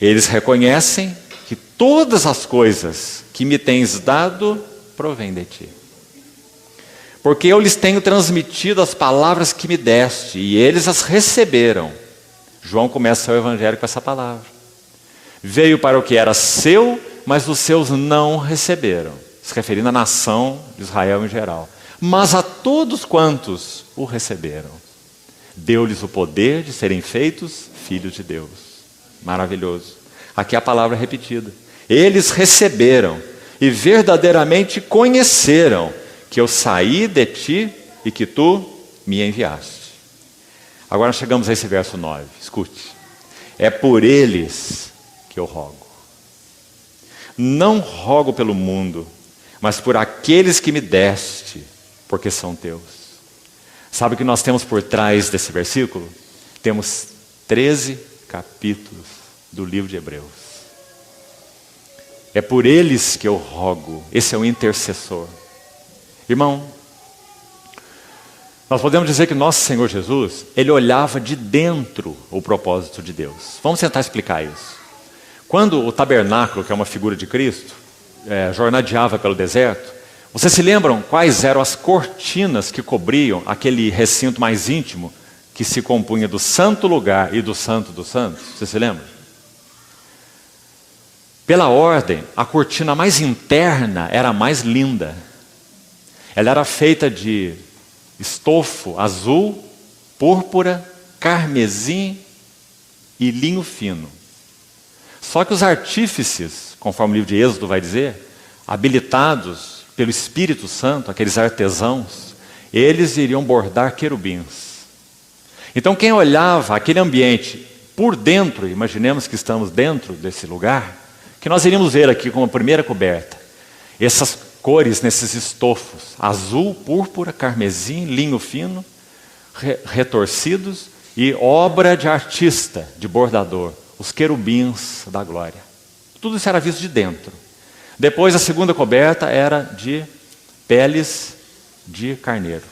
eles reconhecem que todas as coisas que me tens dado provêm de ti. Porque eu lhes tenho transmitido as palavras que me deste, e eles as receberam. João começa o evangelho com essa palavra. Veio para o que era seu, mas os seus não receberam. Se referindo à nação de Israel em geral. Mas a todos quantos o receberam, deu-lhes o poder de serem feitos filhos de Deus. Maravilhoso. Aqui a palavra é repetida. Eles receberam e verdadeiramente conheceram que eu saí de ti e que tu me enviaste. Agora chegamos a esse verso 9. Escute. É por eles que eu rogo. Não rogo pelo mundo, mas por aqueles que me deste, porque são teus. Sabe o que nós temos por trás desse versículo? Temos 13 capítulos do livro de Hebreus. É por eles que eu rogo. Esse é o intercessor. Irmão, nós podemos dizer que nosso Senhor Jesus, Ele olhava de dentro o propósito de Deus. Vamos tentar explicar isso. Quando o tabernáculo, que é uma figura de Cristo, jornadeava pelo deserto, vocês se lembram quais eram as cortinas que cobriam aquele recinto mais íntimo, que se compunha do santo lugar e do santo dos santos? Você se lembra? Pela ordem, a cortina mais interna era a mais linda. Ela era feita de estofo azul, púrpura, carmesim e linho fino. Só que os artífices, conforme o livro de Êxodo vai dizer, habilitados pelo Espírito Santo, aqueles artesãos, eles iriam bordar querubins. Então quem olhava aquele ambiente por dentro, imaginemos que estamos dentro desse lugar, que nós iríamos ver aqui como a primeira coberta, essas cores nesses estofos, azul, púrpura, carmesim, linho fino, retorcidos e obra de artista, de bordador, os querubins da glória. Tudo isso era visto de dentro. Depois a segunda coberta era de peles de carneiro.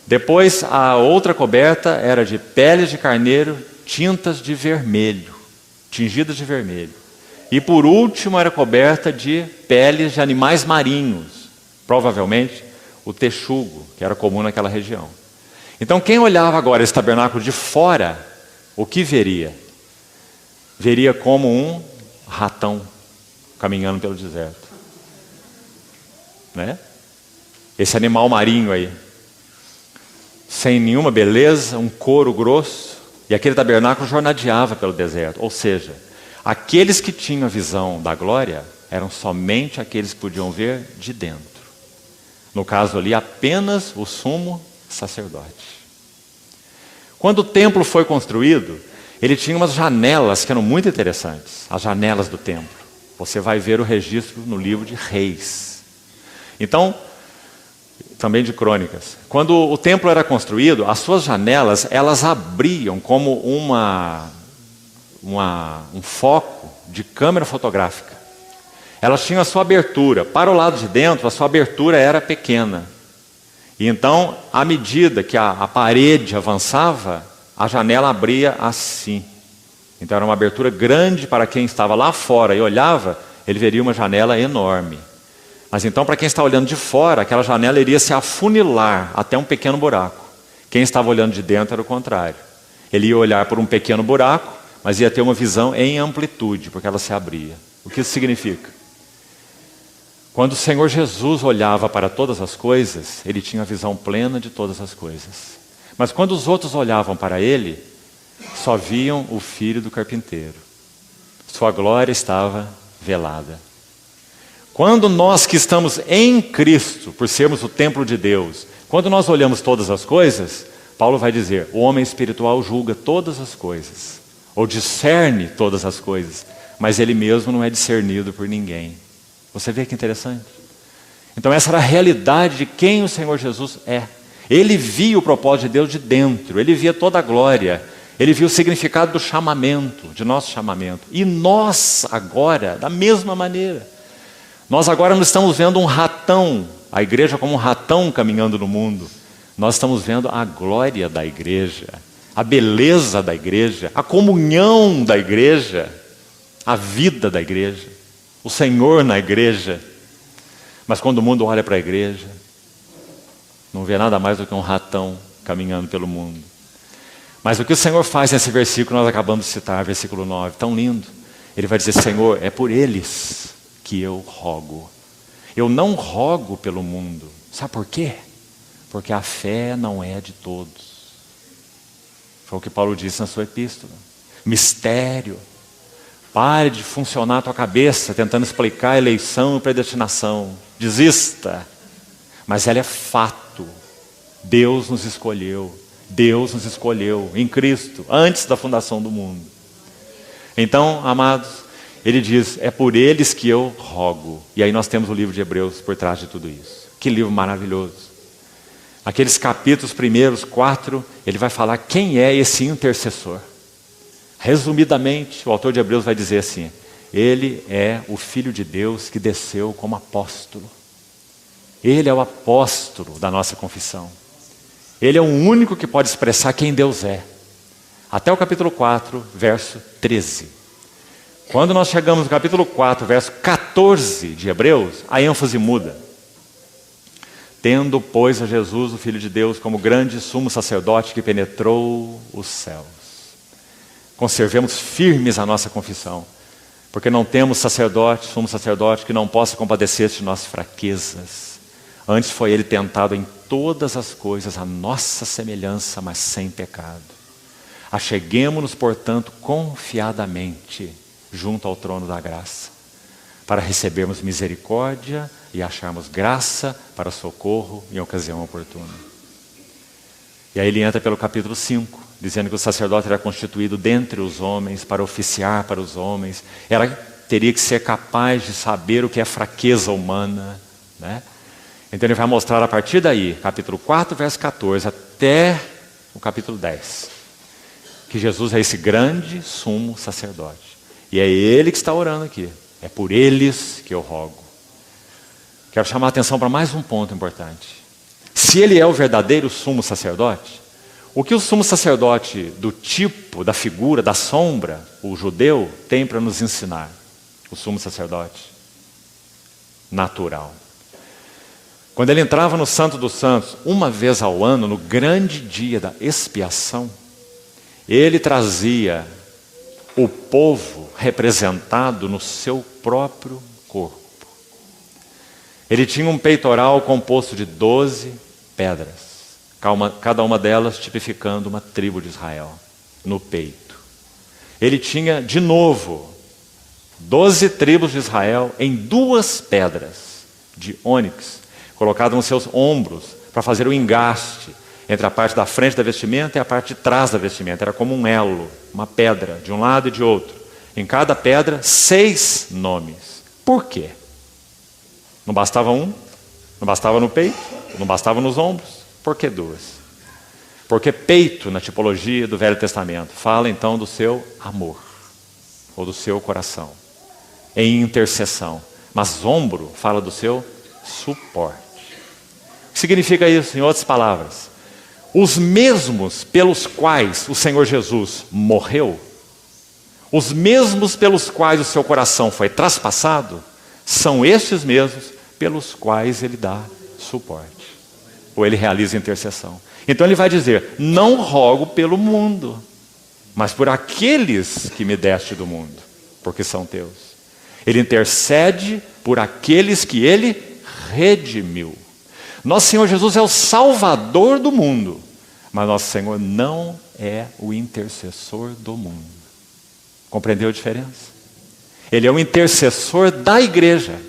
Depois a outra coberta era de peles de carneiro, tintas de vermelho, tingidas de vermelho. E por último era coberta de peles de animais marinhos, provavelmente o texugo, que era comum naquela região. Então quem olhava agora esse tabernáculo de fora, o que veria? Veria como um ratão caminhando pelo deserto, né? Esse animal marinho aí, sem nenhuma beleza, um couro grosso, e aquele tabernáculo jornadeava pelo deserto. Ou seja, aqueles que tinham a visão da glória eram somente aqueles que podiam ver de dentro. No caso ali, apenas o sumo sacerdote. Quando o templo foi construído, ele tinha umas janelas que eram muito interessantes, as janelas do templo. Você vai ver o registro no livro de Reis. Então, também de Crônicas. Quando o templo era construído, as suas janelas, elas abriam como um foco de câmera fotográfica. Elas tinham a sua abertura. Para o lado de dentro, a sua abertura era pequena. E então, à medida que a parede avançava, a janela abria assim. Então era uma abertura grande para quem estava lá fora e olhava, ele veria uma janela enorme. Mas então para quem está olhando de fora, aquela janela iria se afunilar até um pequeno buraco. Quem estava olhando de dentro era o contrário. Ele ia olhar por um pequeno buraco, mas ia ter uma visão em amplitude, porque ela se abria. O que isso significa? Quando o Senhor Jesus olhava para todas as coisas, ele tinha a visão plena de todas as coisas. Mas quando os outros olhavam para ele, só viam o filho do carpinteiro. Sua glória estava velada. Quando nós que estamos em Cristo, por sermos o templo de Deus, quando nós olhamos todas as coisas, Paulo vai dizer, o homem espiritual julga todas as coisas, ou discerne todas as coisas, mas ele mesmo não é discernido por ninguém. Você vê que interessante? Então essa era a realidade de quem o Senhor Jesus é. Ele via o propósito de Deus de dentro, ele via toda a glória, ele viu o significado do chamamento, de nosso chamamento. E nós agora, da mesma maneira, nós agora não estamos vendo um ratão, a igreja como um ratão caminhando no mundo. Nós estamos vendo a glória da igreja, a beleza da igreja, a comunhão da igreja, a vida da igreja, o Senhor na igreja. Mas quando o mundo olha para a igreja, não vê nada mais do que um ratão caminhando pelo mundo. Mas o que o Senhor faz nesse versículo, nós acabamos de citar, versículo 9, tão lindo. Ele vai dizer, Senhor, é por eles que eu rogo. Eu não rogo pelo mundo. Sabe por quê? Porque a fé não é de todos. Foi o que Paulo disse na sua epístola. Mistério. Pare de funcionar a tua cabeça tentando explicar eleição e predestinação. Desista. Mas ela é fato. Deus nos escolheu. Deus nos escolheu em Cristo, antes da fundação do mundo. Então, amados, ele diz, é por eles que eu rogo. E aí nós temos o livro de Hebreus por trás de tudo isso. Que livro maravilhoso. Aqueles capítulos primeiros, 4, ele vai falar quem é esse intercessor. Resumidamente, o autor de Hebreus vai dizer assim, ele é o Filho de Deus que desceu como apóstolo. Ele é o apóstolo da nossa confissão. Ele é o único que pode expressar quem Deus é. Até o capítulo 4, verso 13. Quando nós chegamos no capítulo 4, verso 14 de Hebreus, a ênfase muda. Tendo, pois, a Jesus, o Filho de Deus, como grande sumo sacerdote que penetrou os céus. Conservemos firmes a nossa confissão, porque não temos sacerdote, sumo sacerdote, que não possa compadecer-se de nossas fraquezas. Antes foi ele tentado em todas as coisas, a nossa semelhança, mas sem pecado. Acheguemo-nos, portanto, confiadamente junto ao trono da graça, para recebermos misericórdia e acharmos graça para socorro em ocasião oportuna. E aí ele entra pelo capítulo 5, dizendo que o sacerdote era constituído dentre os homens para oficiar para os homens. Teria que ser capaz de saber o que é fraqueza humana, né? Então ele vai mostrar a partir daí, capítulo 4, verso 14, até o capítulo 10, que Jesus é esse grande sumo sacerdote. E é ele que está orando aqui. É por eles que eu rogo. Quero chamar a atenção para mais um ponto importante. Se ele é o verdadeiro sumo sacerdote, o que o sumo sacerdote do tipo, da figura, da sombra, o judeu, tem para nos ensinar? O sumo sacerdote natural. Quando ele entrava no Santo dos Santos, uma vez ao ano, no grande dia da expiação, ele trazia o povo representado no seu próprio corpo. Ele tinha um peitoral composto de 12 pedras, cada uma delas tipificando uma tribo de Israel, no peito. Ele tinha, de novo, 12 tribos de Israel em 2 pedras de ônix, colocadas nos seus ombros, para fazer o engaste entre a parte da frente da vestimenta e a parte de trás da vestimenta. Era como um elo, uma pedra, de um lado e de outro. Em cada pedra, 6 nomes. Por quê? Não bastava um? Não bastava no peito? Não bastava nos ombros? Por que 2? Porque peito, na tipologia do Velho Testamento, fala então do seu amor, ou do seu coração, em intercessão. Mas ombro fala do seu suporte. O que significa isso, em outras palavras? Os mesmos pelos quais o Senhor Jesus morreu, os mesmos pelos quais o seu coração foi traspassado, são estes mesmos pelos quais ele dá suporte, ou ele realiza intercessão. Então ele vai dizer: não rogo pelo mundo, mas por aqueles que me deste do mundo, porque são teus. Ele intercede por aqueles que ele redimiu. Nosso Senhor Jesus é o Salvador do mundo, mas nosso Senhor não é o intercessor do mundo. Compreendeu a diferença? Ele é o intercessor da igreja,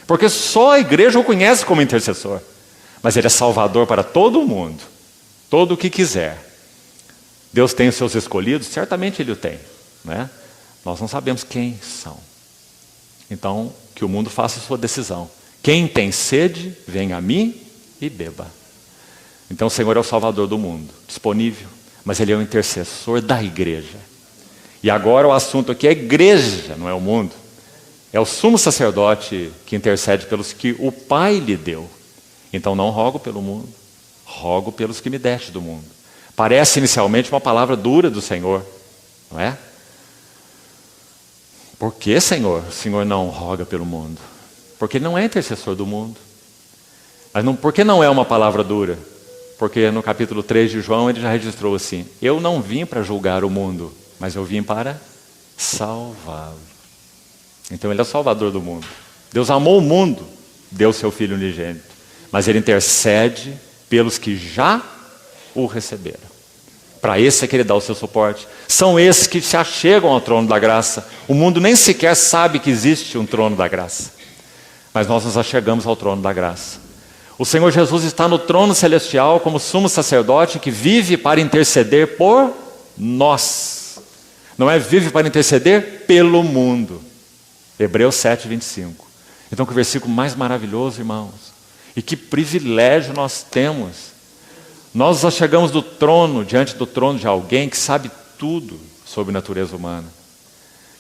porque só a igreja o conhece como intercessor, mas ele é salvador para todo o mundo, todo o que quiser. Deus tem os seus escolhidos, certamente ele o tem, né? Nós não sabemos quem são. Então, que o mundo faça a sua decisão. Quem tem sede, venha a mim e beba. Então o Senhor é o Salvador do mundo, disponível, mas ele é o intercessor da igreja. E agora o assunto aqui é a igreja, não é o mundo. É o sumo sacerdote que intercede pelos que o Pai lhe deu. Então não rogo pelo mundo, rogo pelos que me deste do mundo. Parece inicialmente uma palavra dura do Senhor, não é? Por que, Senhor, o Senhor não roga pelo mundo? Porque ele não é intercessor do mundo. Mas por que não é uma palavra dura? Porque no capítulo 3 de João ele já registrou assim: eu não vim para julgar o mundo, mas eu vim para salvá-lo. Então ele é o salvador do mundo. Deus amou o mundo, deu seu Filho unigênito, mas ele intercede pelos que já o receberam. Para esse é que ele dá o seu suporte. São esses que se achegam ao trono da graça. O mundo nem sequer sabe que existe um trono da graça, mas nós nos achegamos ao trono da graça. O Senhor Jesus está no trono celestial como sumo sacerdote que vive para interceder por nós. Não é vive para interceder pelo mundo. Hebreus 7, 25. Então que versículo mais maravilhoso, irmãos. E que privilégio nós temos. Nós nos achegamos do trono, diante do trono de alguém que sabe tudo sobre natureza humana.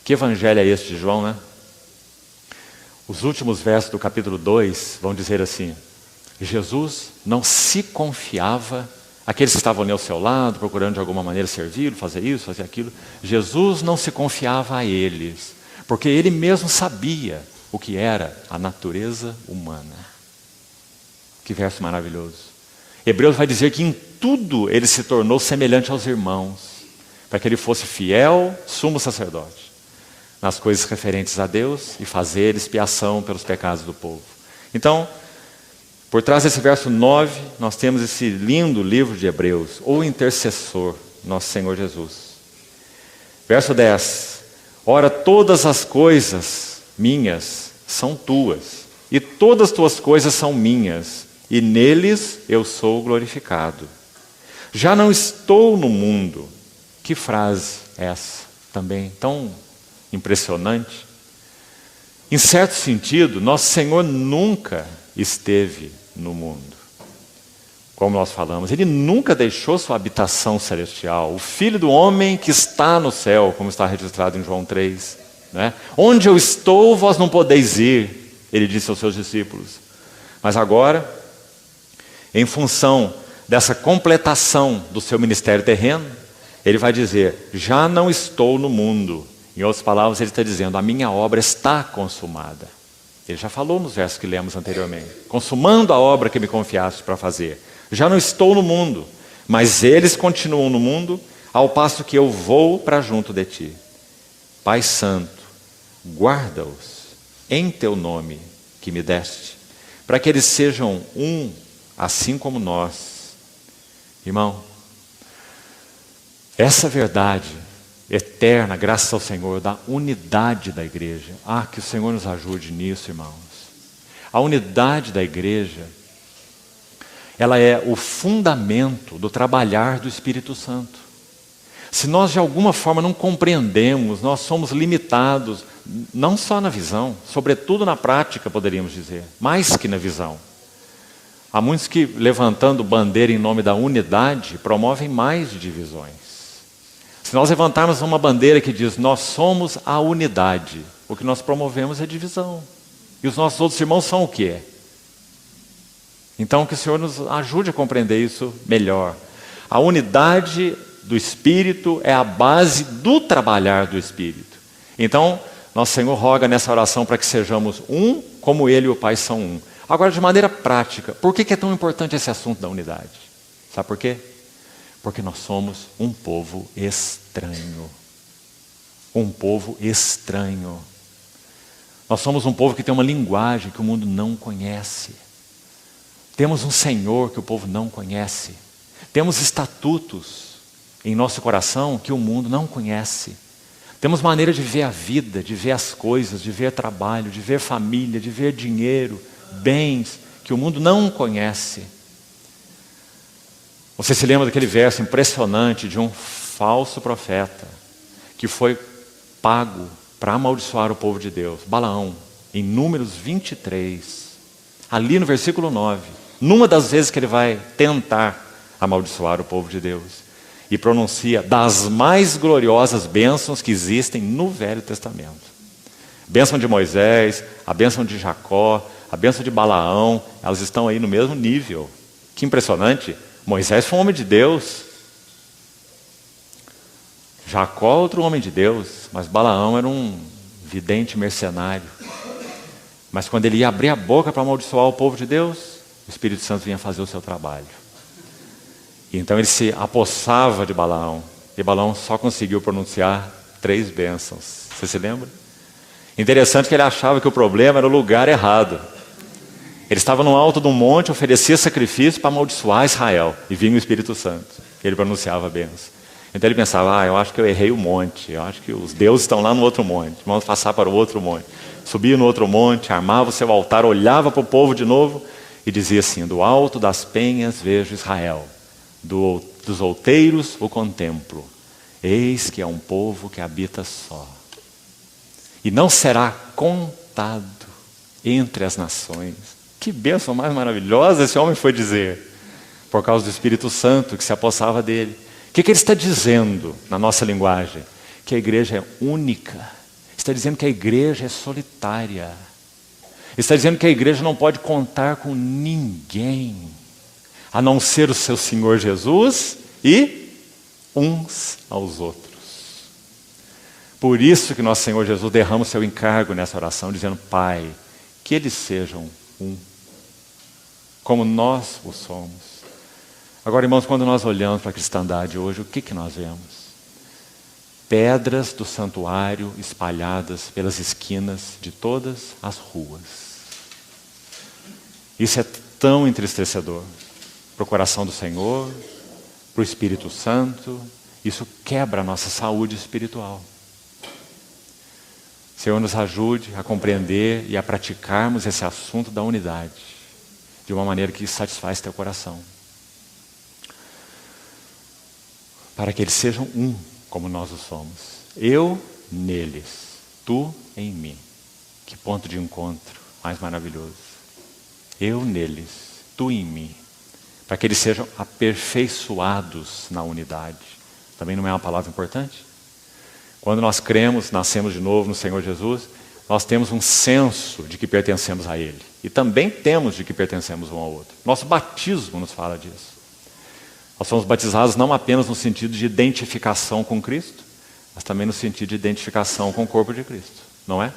Que evangelho é este de João, né? Os últimos versos do capítulo 2 vão dizer assim: Jesus não se confiava, aqueles que estavam ali ao seu lado, procurando de alguma maneira servi-lo, fazer isso, fazer aquilo. Jesus não se confiava a eles, porque ele mesmo sabia o que era a natureza humana. Que verso maravilhoso. Hebreus vai dizer que em tudo ele se tornou semelhante aos irmãos, para que ele fosse fiel sumo sacerdote, nas coisas referentes a Deus e fazer expiação pelos pecados do povo. Então, por trás desse verso 9, nós temos esse lindo livro de Hebreus, o intercessor, nosso Senhor Jesus. Verso 10. Ora, todas as coisas minhas são tuas, e todas as tuas coisas são minhas, e neles eu sou glorificado. Já não estou no mundo. Que frase é essa? Também tão impressionante. Em certo sentido, nosso Senhor nunca esteve no mundo. Como nós falamos, Ele nunca deixou sua habitação celestial. O Filho do Homem que está no céu, como está registrado em João 3. Né? Onde eu estou, vós não podeis ir, Ele disse aos seus discípulos. Mas agora, em função dessa completação do seu ministério terreno, Ele vai dizer, já não estou no mundo. Em outras palavras, Ele está dizendo, a minha obra está consumada. Ele já falou nos versos que lemos anteriormente. Consumando a obra que me confiaste para fazer. Já não estou no mundo, mas eles continuam no mundo, ao passo que eu vou para junto de ti. Pai Santo, guarda-os em teu nome que me deste, para que eles sejam um, assim como nós. Irmão, essa verdade eterna, graças ao Senhor, da unidade da igreja. Que o Senhor nos ajude nisso, irmãos. A unidade da igreja, ela é o fundamento do trabalhar do Espírito Santo. Se nós de alguma forma não compreendemos, nós somos limitados, não só na visão, sobretudo na prática, poderíamos dizer, mais que na visão. Há muitos que, levantando bandeira em nome da unidade, promovem mais divisões. Se nós levantarmos uma bandeira que diz, nós somos a unidade, o que nós promovemos é divisão. E os nossos outros irmãos são o quê? Então, que o Senhor nos ajude a compreender isso melhor. A unidade do Espírito é a base do trabalhar do Espírito. Então, nosso Senhor roga nessa oração para que sejamos um, como Ele e o Pai são um. Agora, de maneira prática, por que é tão importante esse assunto da unidade? Sabe por quê? Porque nós somos um povo estranho. Um povo estranho. Nós somos um povo que tem uma linguagem que o mundo não conhece. Temos um Senhor que o povo não conhece. Temos estatutos em nosso coração que o mundo não conhece. Temos maneira de ver a vida, de ver as coisas, de ver trabalho, de ver família, de ver dinheiro, bens que o mundo não conhece. Você se lembra daquele verso impressionante de um falso profeta que foi pago para amaldiçoar o povo de Deus, Balaão, em Números 23, ali no versículo 9, numa das vezes que ele vai tentar amaldiçoar o povo de Deus, e pronuncia das mais gloriosas bênçãos que existem no Velho Testamento. Bênção de Moisés, a bênção de Jacó, a bênção de Balaão, elas estão aí no mesmo nível. Que impressionante! Moisés foi um homem de Deus. Jacó, outro homem de Deus. Mas Balaão era um vidente mercenário. Mas quando ele ia abrir a boca para amaldiçoar o povo de Deus, o Espírito Santo vinha fazer o seu trabalho. E então ele se apossava de Balaão. E Balaão só conseguiu pronunciar 3 bênçãos. Você se lembra? Interessante que ele achava que o problema era o lugar errado. Ele estava no alto de um monte, oferecia sacrifício para amaldiçoar Israel. E vinha o Espírito Santo. Ele pronunciava a bênção. Então ele pensava, eu acho que eu errei o monte. Eu acho que os deuses estão lá no outro monte. Vamos passar para o outro monte. Subia no outro monte, armava o seu altar, olhava para o povo de novo e dizia assim, do alto das penhas vejo Israel. Dos outeiros o contemplo. Eis que é um povo que habita só. E não será contado entre as nações. Que bênção mais maravilhosa esse homem foi dizer. Por causa do Espírito Santo que se apossava dele. O que ele está dizendo na nossa linguagem? Que a igreja é única. Está dizendo que a igreja é solitária. Está dizendo que a igreja não pode contar com ninguém, a não ser o seu Senhor Jesus e uns aos outros. Por isso que nosso Senhor Jesus derrama o seu encargo nessa oração, dizendo, Pai, que eles sejam um, como nós o somos. Agora, irmãos, quando nós olhamos para a cristandade hoje, o que nós vemos? Pedras do santuário espalhadas pelas esquinas de todas as ruas. Isso é tão entristecedor para o coração do Senhor, para o Espírito Santo isso quebra a nossa saúde espiritual. Senhor, nos ajude a compreender e a praticarmos esse assunto da unidade de uma maneira que satisfaz teu coração. Para que eles sejam um, como nós o somos. Eu neles, tu em mim. Que ponto de encontro mais maravilhoso. Eu neles, tu em mim. Para que eles sejam aperfeiçoados na unidade. Também não é uma palavra importante? Quando nós cremos, nascemos de novo no Senhor Jesus, nós temos um senso de que pertencemos a Ele. E também temos de que pertencemos um ao outro. Nosso batismo nos fala disso. Nós somos batizados não apenas no sentido de identificação com Cristo, mas também no sentido de identificação com o corpo de Cristo. Não é?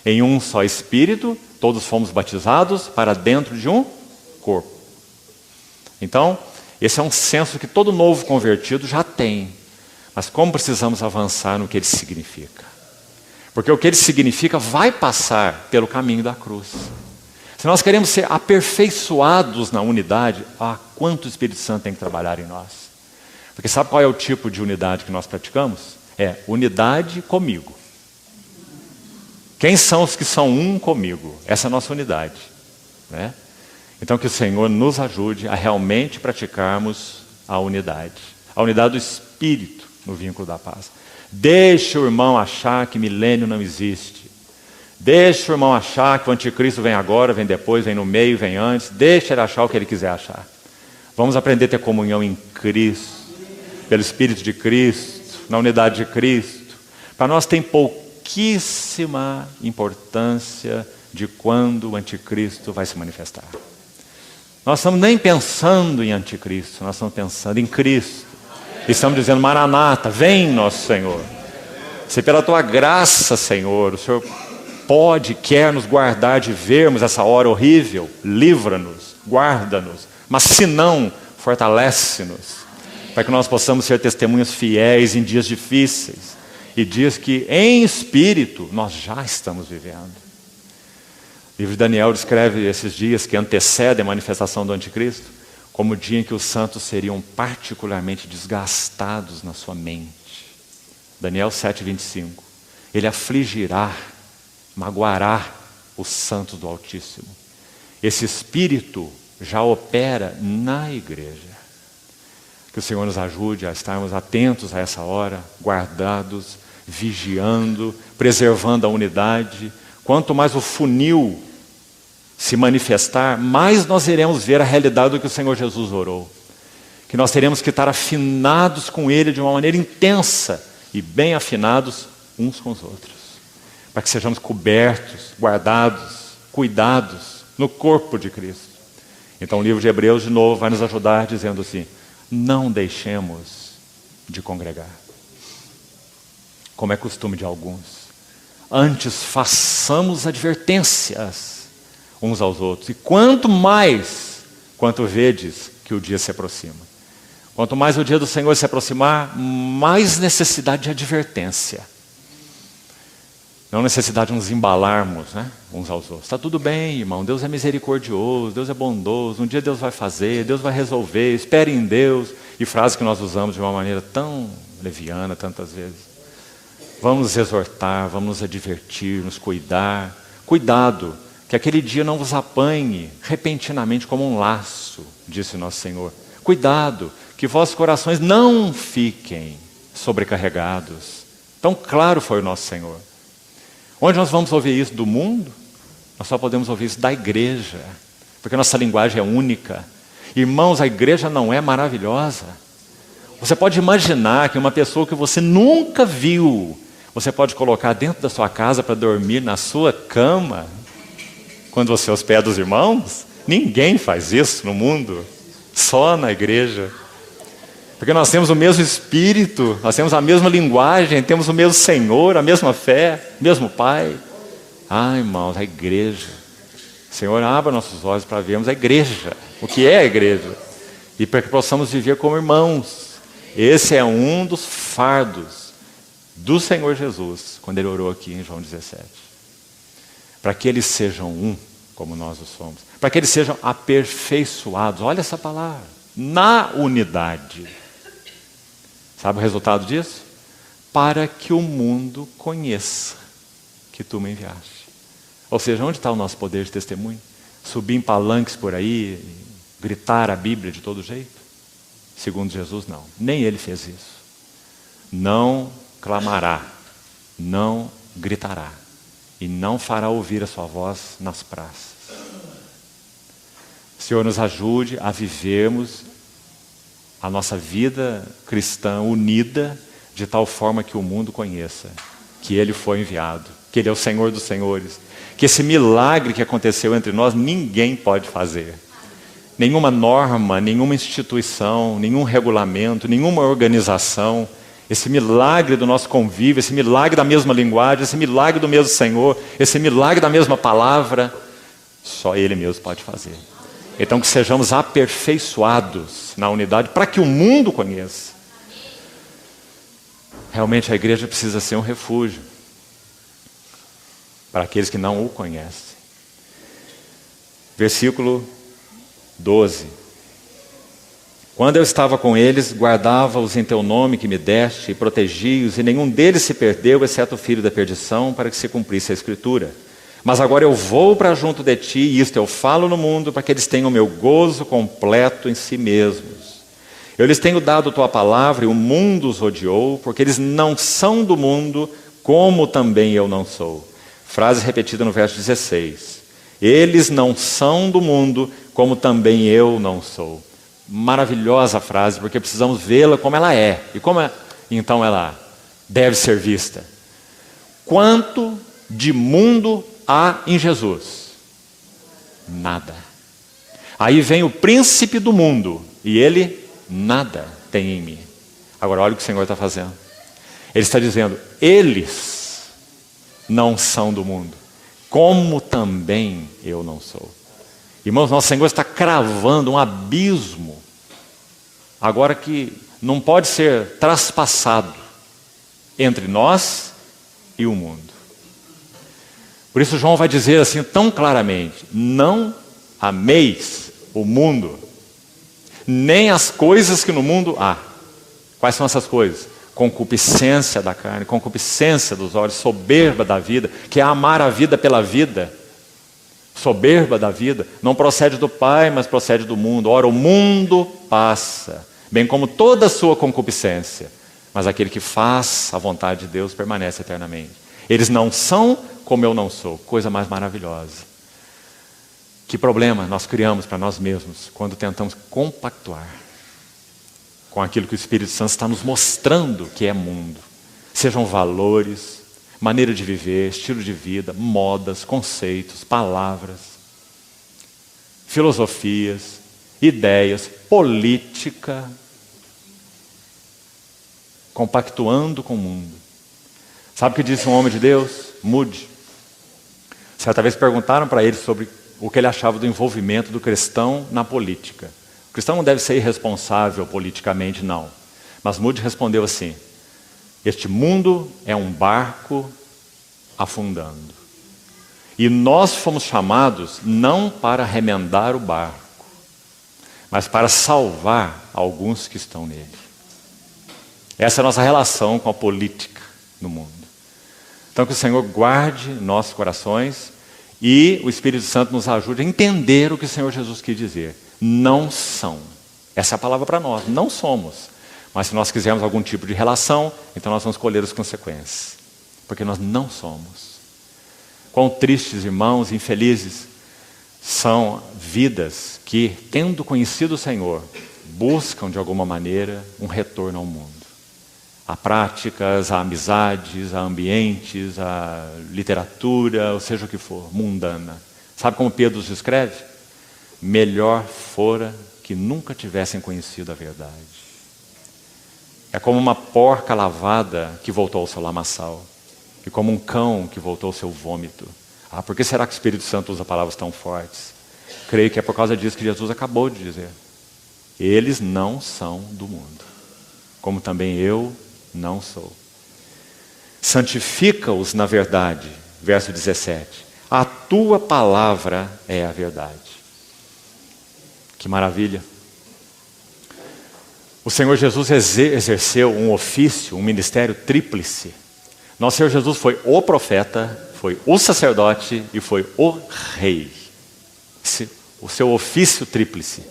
Em um só Espírito, todos fomos batizados para dentro de um corpo. Então, esse é um senso que todo novo convertido já tem. Mas como precisamos avançar no que ele significa? Porque o que ele significa vai passar pelo caminho da cruz. Se nós queremos ser aperfeiçoados na unidade, quanto o Espírito Santo tem que trabalhar em nós. Porque sabe qual é o tipo de unidade que nós praticamos? É unidade comigo. Quem são os que são um comigo? Essa é a nossa unidade, né? Então que o Senhor nos ajude a realmente praticarmos a unidade do Espírito no vínculo da paz. Deixe o irmão achar que milênio não existe. Deixe o irmão achar que o anticristo vem agora, vem depois, vem no meio, vem antes. Deixe ele achar o que ele quiser achar. Vamos aprender a ter comunhão em Cristo, pelo Espírito de Cristo, na unidade de Cristo. Para nós tem pouquíssima importância de quando o anticristo vai se manifestar. Nós estamos nem pensando em anticristo, nós estamos pensando em Cristo. Estamos dizendo, Maranata, vem nosso Senhor. Se pela tua graça, Senhor, o Senhor pode, quer nos guardar de vermos essa hora horrível, livra-nos, guarda-nos. Mas se não, fortalece-nos, para que nós possamos ser testemunhas fiéis em dias difíceis. E dias que, em espírito, nós já estamos vivendo. O livro de Daniel descreve esses dias que antecedem a manifestação do anticristo como o dia em que os santos seriam particularmente desgastados na sua mente. Daniel 7:25. Ele afligirá, magoará os santos do Altíssimo. Esse espírito já opera na igreja. Que o Senhor nos ajude a estarmos atentos a essa hora, guardados, vigiando, preservando a unidade. Quanto mais o funil se manifestar, mais nós iremos ver a realidade do que o Senhor Jesus orou. Que nós teremos que estar afinados com Ele de uma maneira intensa e bem afinados uns com os outros. Para que sejamos cobertos, guardados, cuidados no corpo de Cristo. Então o livro de Hebreus de novo vai nos ajudar dizendo assim, não deixemos de congregar, como é costume de alguns. Antes façamos advertências uns aos outros. E quanto vedes que o dia se aproxima. Quanto mais o dia do Senhor se aproximar, mais necessidade de advertência. Não necessidade de nos embalarmos, né, uns aos outros. Está tudo bem, irmão, Deus é misericordioso, Deus é bondoso, um dia Deus vai fazer, Deus vai resolver, espere em Deus. E frases que nós usamos de uma maneira tão leviana tantas vezes. Vamos nos exortar, vamos nos advertir, nos cuidar. Cuidado, que aquele dia não vos apanhe repentinamente como um laço, disse nosso Senhor. Cuidado, que vossos corações não fiquem sobrecarregados. Tão claro foi o nosso Senhor. Onde nós vamos ouvir isso do mundo? Nós só podemos ouvir isso da igreja, porque nossa linguagem é única. Irmãos, a igreja não é maravilhosa? Você pode imaginar que uma pessoa que você nunca viu, você pode colocar dentro da sua casa para dormir na sua cama, quando você hospeda os irmãos? Ninguém faz isso no mundo, só na igreja. Porque nós temos o mesmo Espírito, nós temos a mesma linguagem, temos o mesmo Senhor, a mesma fé, o mesmo Pai. Irmãos, a igreja. Senhor, abra nossos olhos para vermos a igreja, o que é a igreja. E para que possamos viver como irmãos. Esse é um dos fardos do Senhor Jesus, quando Ele orou aqui em João 17. Para que eles sejam um, como nós o somos. Para que eles sejam aperfeiçoados. Olha essa palavra. Na unidade. Sabe o resultado disso? Para que o mundo conheça que tu me enviaste. Ou seja, onde está o nosso poder de testemunho? Subir em palanques por aí, gritar a Bíblia de todo jeito? Segundo Jesus, não. Nem ele fez isso. Não clamará, não gritará e não fará ouvir a sua voz nas praças. O Senhor nos ajude a vivermos a nossa vida cristã unida de tal forma que o mundo conheça que Ele foi enviado, que Ele é o Senhor dos Senhores, que esse milagre que aconteceu entre nós ninguém pode fazer. Nenhuma norma, nenhuma instituição, nenhum regulamento, nenhuma organização. Esse milagre do nosso convívio, esse milagre da mesma linguagem, esse milagre do mesmo Senhor, esse milagre da mesma palavra, só Ele mesmo pode fazer. Então que sejamos aperfeiçoados na unidade para que o mundo conheça. Realmente a igreja precisa ser um refúgio para aqueles que não o conhecem. Versículo 12. Quando eu estava com eles, guardava-os em teu nome que me deste e protegi-os, e nenhum deles se perdeu, exceto o filho da perdição, para que se cumprisse a Escritura. Mas agora eu vou para junto de ti, e isto eu falo no mundo, para que eles tenham o meu gozo completo em si mesmos. Eu lhes tenho dado tua palavra, e o mundo os odiou, porque eles não são do mundo, como também eu não sou. Frase repetida no verso 16. Eles não são do mundo, como também eu não sou. Maravilhosa frase, porque precisamos vê-la como ela é. E como então ela deve ser vista. Quanto de mundo há em Jesus? Nada. Aí vem o príncipe do mundo, e ele nada tem em mim. Agora olha o que o Senhor está fazendo. Ele está dizendo, eles não são do mundo, como também eu não sou. Irmãos, nosso Senhor está cravando um abismo, agora que não pode ser traspassado entre nós e o mundo. Por isso João vai dizer assim tão claramente, não ameis o mundo, nem as coisas que no mundo há. Quais são essas coisas? Concupiscência da carne, concupiscência dos olhos, soberba da vida, que é amar a vida pela vida. Soberba da vida, não procede do Pai, mas procede do mundo. Ora, o mundo passa, bem como toda a sua concupiscência, mas aquele que faz a vontade de Deus permanece eternamente. Eles não são como eu não sou, coisa mais maravilhosa. Que problema nós criamos para nós mesmos quando tentamos compactuar com aquilo que o Espírito Santo está nos mostrando que é mundo. Sejam valores, maneira de viver, estilo de vida, modas, conceitos, palavras, filosofias, ideias, política, compactuando com o mundo. Sabe o que disse um homem de Deus? Moody. Certa vez perguntaram para ele sobre o que ele achava do envolvimento do cristão na política. O cristão não deve ser irresponsável politicamente, não. Mas Moody respondeu assim, este mundo é um barco afundando. E nós fomos chamados não para remendar o barco, mas para salvar alguns que estão nele. Essa é a nossa relação com a política no mundo. Então que o Senhor guarde nossos corações e o Espírito Santo nos ajude a entender o que o Senhor Jesus quis dizer. Não são. Essa é a palavra para nós. Não somos. Mas se nós quisermos algum tipo de relação, então nós vamos colher as consequências. Porque nós não somos. Quão tristes, irmãos, infelizes, são vidas que, tendo conhecido o Senhor, buscam de alguma maneira um retorno ao mundo. A práticas, a amizades, a ambientes, a literatura, ou seja o que for, mundana. Sabe como Pedro os escreve? Melhor fora que nunca tivessem conhecido a verdade. É como uma porca lavada que voltou ao seu lamaçal. E como um cão que voltou ao seu vômito. Ah, por que será que o Espírito Santo usa palavras tão fortes? Creio que é por causa disso que Jesus acabou de dizer. Eles não são do mundo, como também eu não sou. Santifica-os na verdade, verso 17. A tua palavra é a verdade. Que maravilha. O Senhor Jesus exerceu um ofício, um ministério tríplice. Nosso Senhor Jesus foi o profeta, foi o sacerdote e foi o rei. O seu ofício tríplice.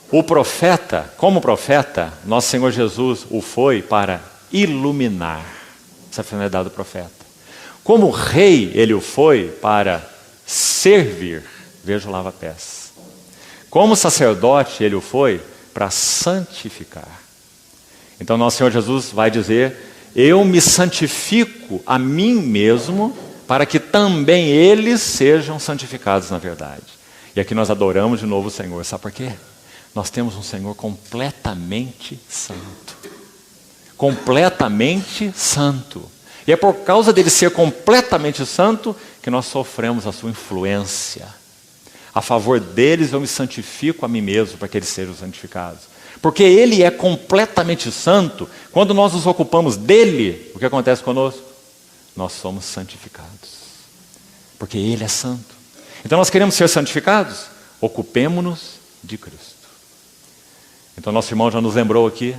O profeta, como profeta, nosso Senhor Jesus o foi para iluminar. Essa é a finalidade do profeta. Como rei, ele o foi para servir. Veja o lava-pés. Como sacerdote, ele o foi para santificar. Então, nosso Senhor Jesus vai dizer: eu me santifico a mim mesmo para que também eles sejam santificados na verdade. E aqui nós adoramos de novo o Senhor. Sabe por quê? Nós temos um Senhor completamente santo. Completamente santo. E é por causa dele ser completamente santo que nós sofremos a sua influência. A favor deles eu me santifico a mim mesmo para que eles sejam santificados. Porque ele é completamente santo. Quando nós nos ocupamos dele, o que acontece conosco? Nós somos santificados. Porque ele é santo. Então nós queremos ser santificados? Ocupemo-nos de Cristo. Então nosso irmão já nos lembrou aqui,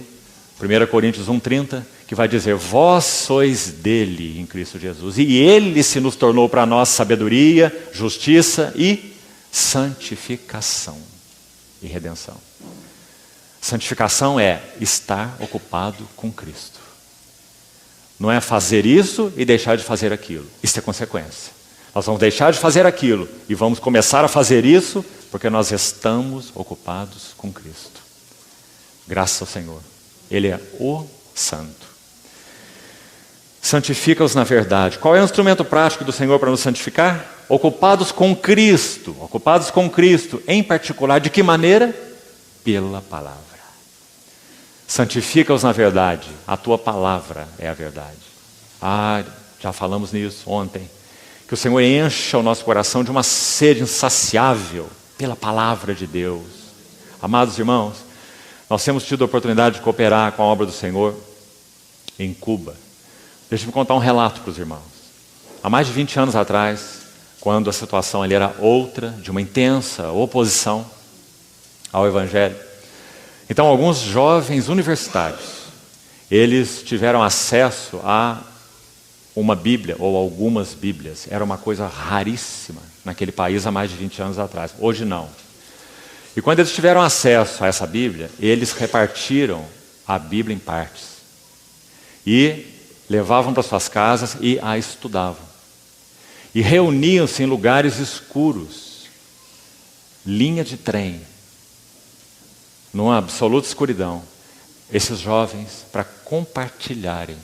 1 Coríntios 1,30, que vai dizer: vós sois dele em Cristo Jesus. E ele se nos tornou para nós sabedoria, justiça e santificação e redenção. Santificação é estar ocupado com Cristo. Não é fazer isso e deixar de fazer aquilo. Isso é consequência. Nós vamos deixar de fazer aquilo e vamos começar a fazer isso porque nós estamos ocupados com Cristo. Graças ao Senhor. Ele é o Santo. Santifica-os na verdade. Qual é o instrumento prático do Senhor para nos santificar? Ocupados com Cristo. Ocupados com Cristo. Em particular, de que maneira? Pela palavra. Santifica-os na verdade. A tua palavra é a verdade. Já falamos nisso ontem. Que o Senhor encha o nosso coração de uma sede insaciável pela palavra de Deus. Amados irmãos, nós temos tido a oportunidade de cooperar com a obra do Senhor em Cuba. Deixa eu contar um relato para os irmãos. Há mais de 20 anos atrás, quando a situação ali era outra, de uma intensa oposição ao Evangelho. Então, alguns jovens universitários, eles tiveram acesso a uma Bíblia, ou algumas Bíblias. Era uma coisa raríssima naquele país há mais de 20 anos atrás. Hoje não. E quando eles tiveram acesso a essa Bíblia, eles repartiram a Bíblia em partes. E levavam para suas casas e a estudavam. E reuniam-se em lugares escuros, linha de trem, numa absoluta escuridão, esses jovens para compartilharem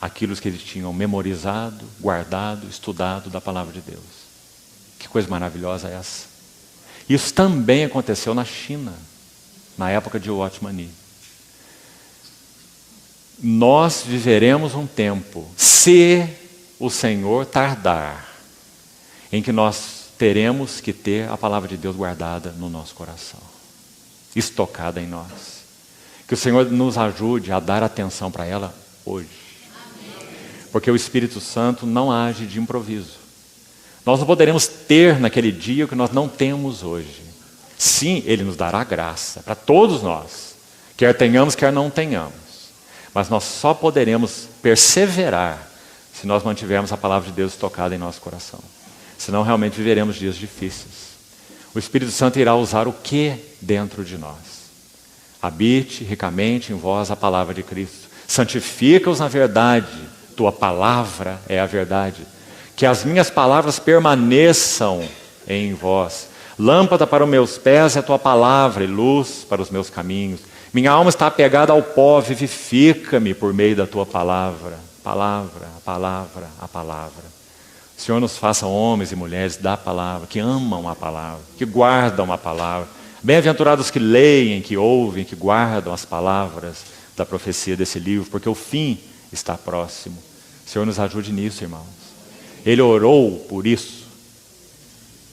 aquilo que eles tinham memorizado, guardado, estudado da palavra de Deus. Que coisa maravilhosa é essa? Isso também aconteceu na China, na época de Watchman Nee. Nós viveremos um tempo, se o Senhor tardar, em que nós teremos que ter a palavra de Deus guardada no nosso coração, estocada em nós. Que o Senhor nos ajude a dar atenção para ela hoje. Porque o Espírito Santo não age de improviso. Nós não poderemos ter naquele dia o que nós não temos hoje. Sim, Ele nos dará graça para todos nós, quer tenhamos, quer não tenhamos. Mas nós só poderemos perseverar se nós mantivermos a palavra de Deus estocada em nosso coração. Senão realmente viveremos dias difíceis. O Espírito Santo irá usar o que dentro de nós? Habite ricamente em vós a palavra de Cristo. Santifica-os na verdade. Tua palavra é a verdade. Que as minhas palavras permaneçam em vós. Lâmpada para os meus pés é a tua palavra e luz para os meus caminhos. Minha alma está apegada ao pó, vivifica-me por meio da tua palavra. Palavra, a palavra, a palavra. O Senhor nos faça homens e mulheres da palavra, que amam a palavra, que guardam a palavra. Bem-aventurados que leem, que ouvem, que guardam as palavras da profecia desse livro, porque o fim está próximo. O Senhor nos ajude nisso, irmãos. Ele orou por isso.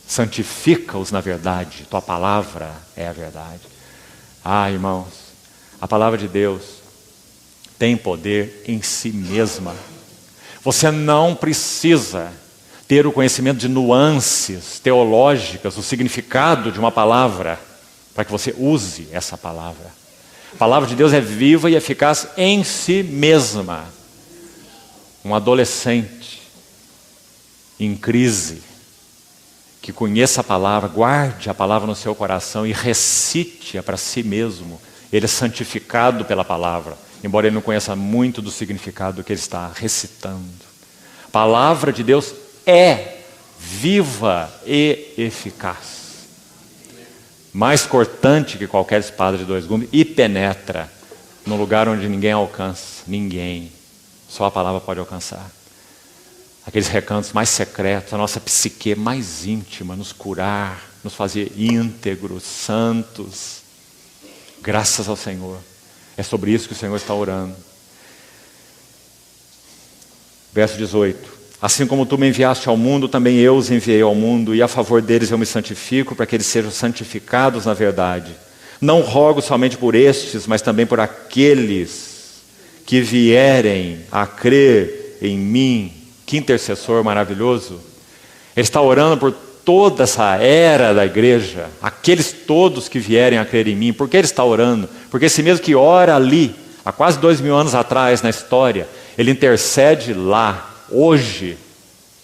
Santifica-os na verdade. Tua palavra é a verdade. Irmãos, a palavra de Deus tem poder em si mesma. Você não precisa ter o conhecimento de nuances teológicas, o significado de uma palavra, para que você use essa palavra. A palavra de Deus é viva e eficaz em si mesma. Um adolescente em crise, que conheça a palavra, guarde a palavra no seu coração e recite-a para si mesmo. Ele é santificado pela palavra, embora ele não conheça muito do significado do que ele está recitando. A palavra de Deus é viva e eficaz. Mais cortante que qualquer espada de 2 gumes e penetra no lugar onde ninguém alcança. Ninguém. Só a palavra pode alcançar. Aqueles recantos mais secretos, a nossa psique mais íntima, nos curar, nos fazer íntegros, santos. Graças ao Senhor. É sobre isso que o Senhor está orando. Verso 18. Assim como tu me enviaste ao mundo, também eu os enviei ao mundo, e a favor deles eu me santifico, para que eles sejam santificados na verdade. Não rogo somente por estes, mas também por aqueles que vierem a crer em mim. Que intercessor maravilhoso. Ele está orando por toda essa era da igreja, aqueles todos que vierem a crer em mim. Por que ele está orando? Porque esse mesmo que ora ali, há quase 2000 anos atrás na história, ele intercede lá, hoje,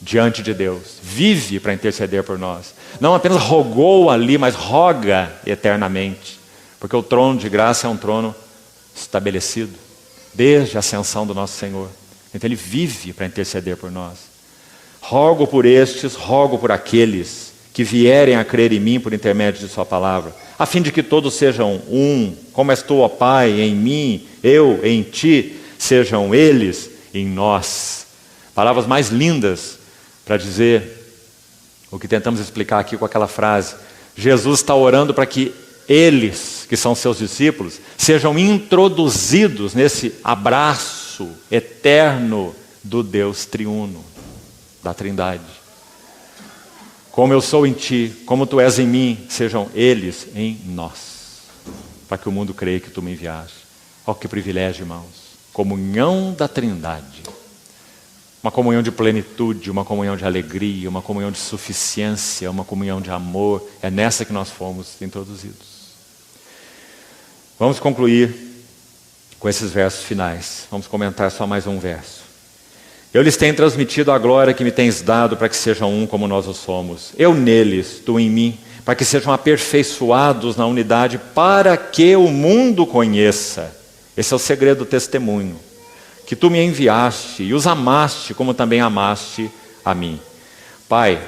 diante de Deus. Vive para interceder por nós. Não apenas rogou ali, mas roga eternamente. Porque o trono de graça é um trono estabelecido desde a ascensão do nosso Senhor. Então ele vive para interceder por nós. Rogo por estes, rogo por aqueles que vierem a crer em mim por intermédio de sua palavra, a fim de que todos sejam um, como és tu, ó Pai, em mim, eu em ti, sejam eles em nós. Palavras mais lindas para dizer o que tentamos explicar aqui com aquela frase. Jesus está orando para que eles, que são seus discípulos, sejam introduzidos nesse abraço eterno do Deus triuno, da Trindade. Como eu sou em ti, como tu és em mim, sejam eles em nós, para que o mundo creia que tu me enviaste. Oh, que privilégio, irmãos. Comunhão da Trindade. Uma comunhão de plenitude, uma comunhão de alegria, uma comunhão de suficiência, uma comunhão de amor. É nessa que nós fomos introduzidos. Vamos concluir com esses versos finais. Vamos comentar só mais um verso. Eu lhes tenho transmitido a glória que me tens dado, para que sejam um como nós o somos. Eu neles, tu em mim, para que sejam aperfeiçoados na unidade, para que o mundo conheça. Esse é o segredo do testemunho. Que tu me enviaste e os amaste, como também amaste a mim. Pai,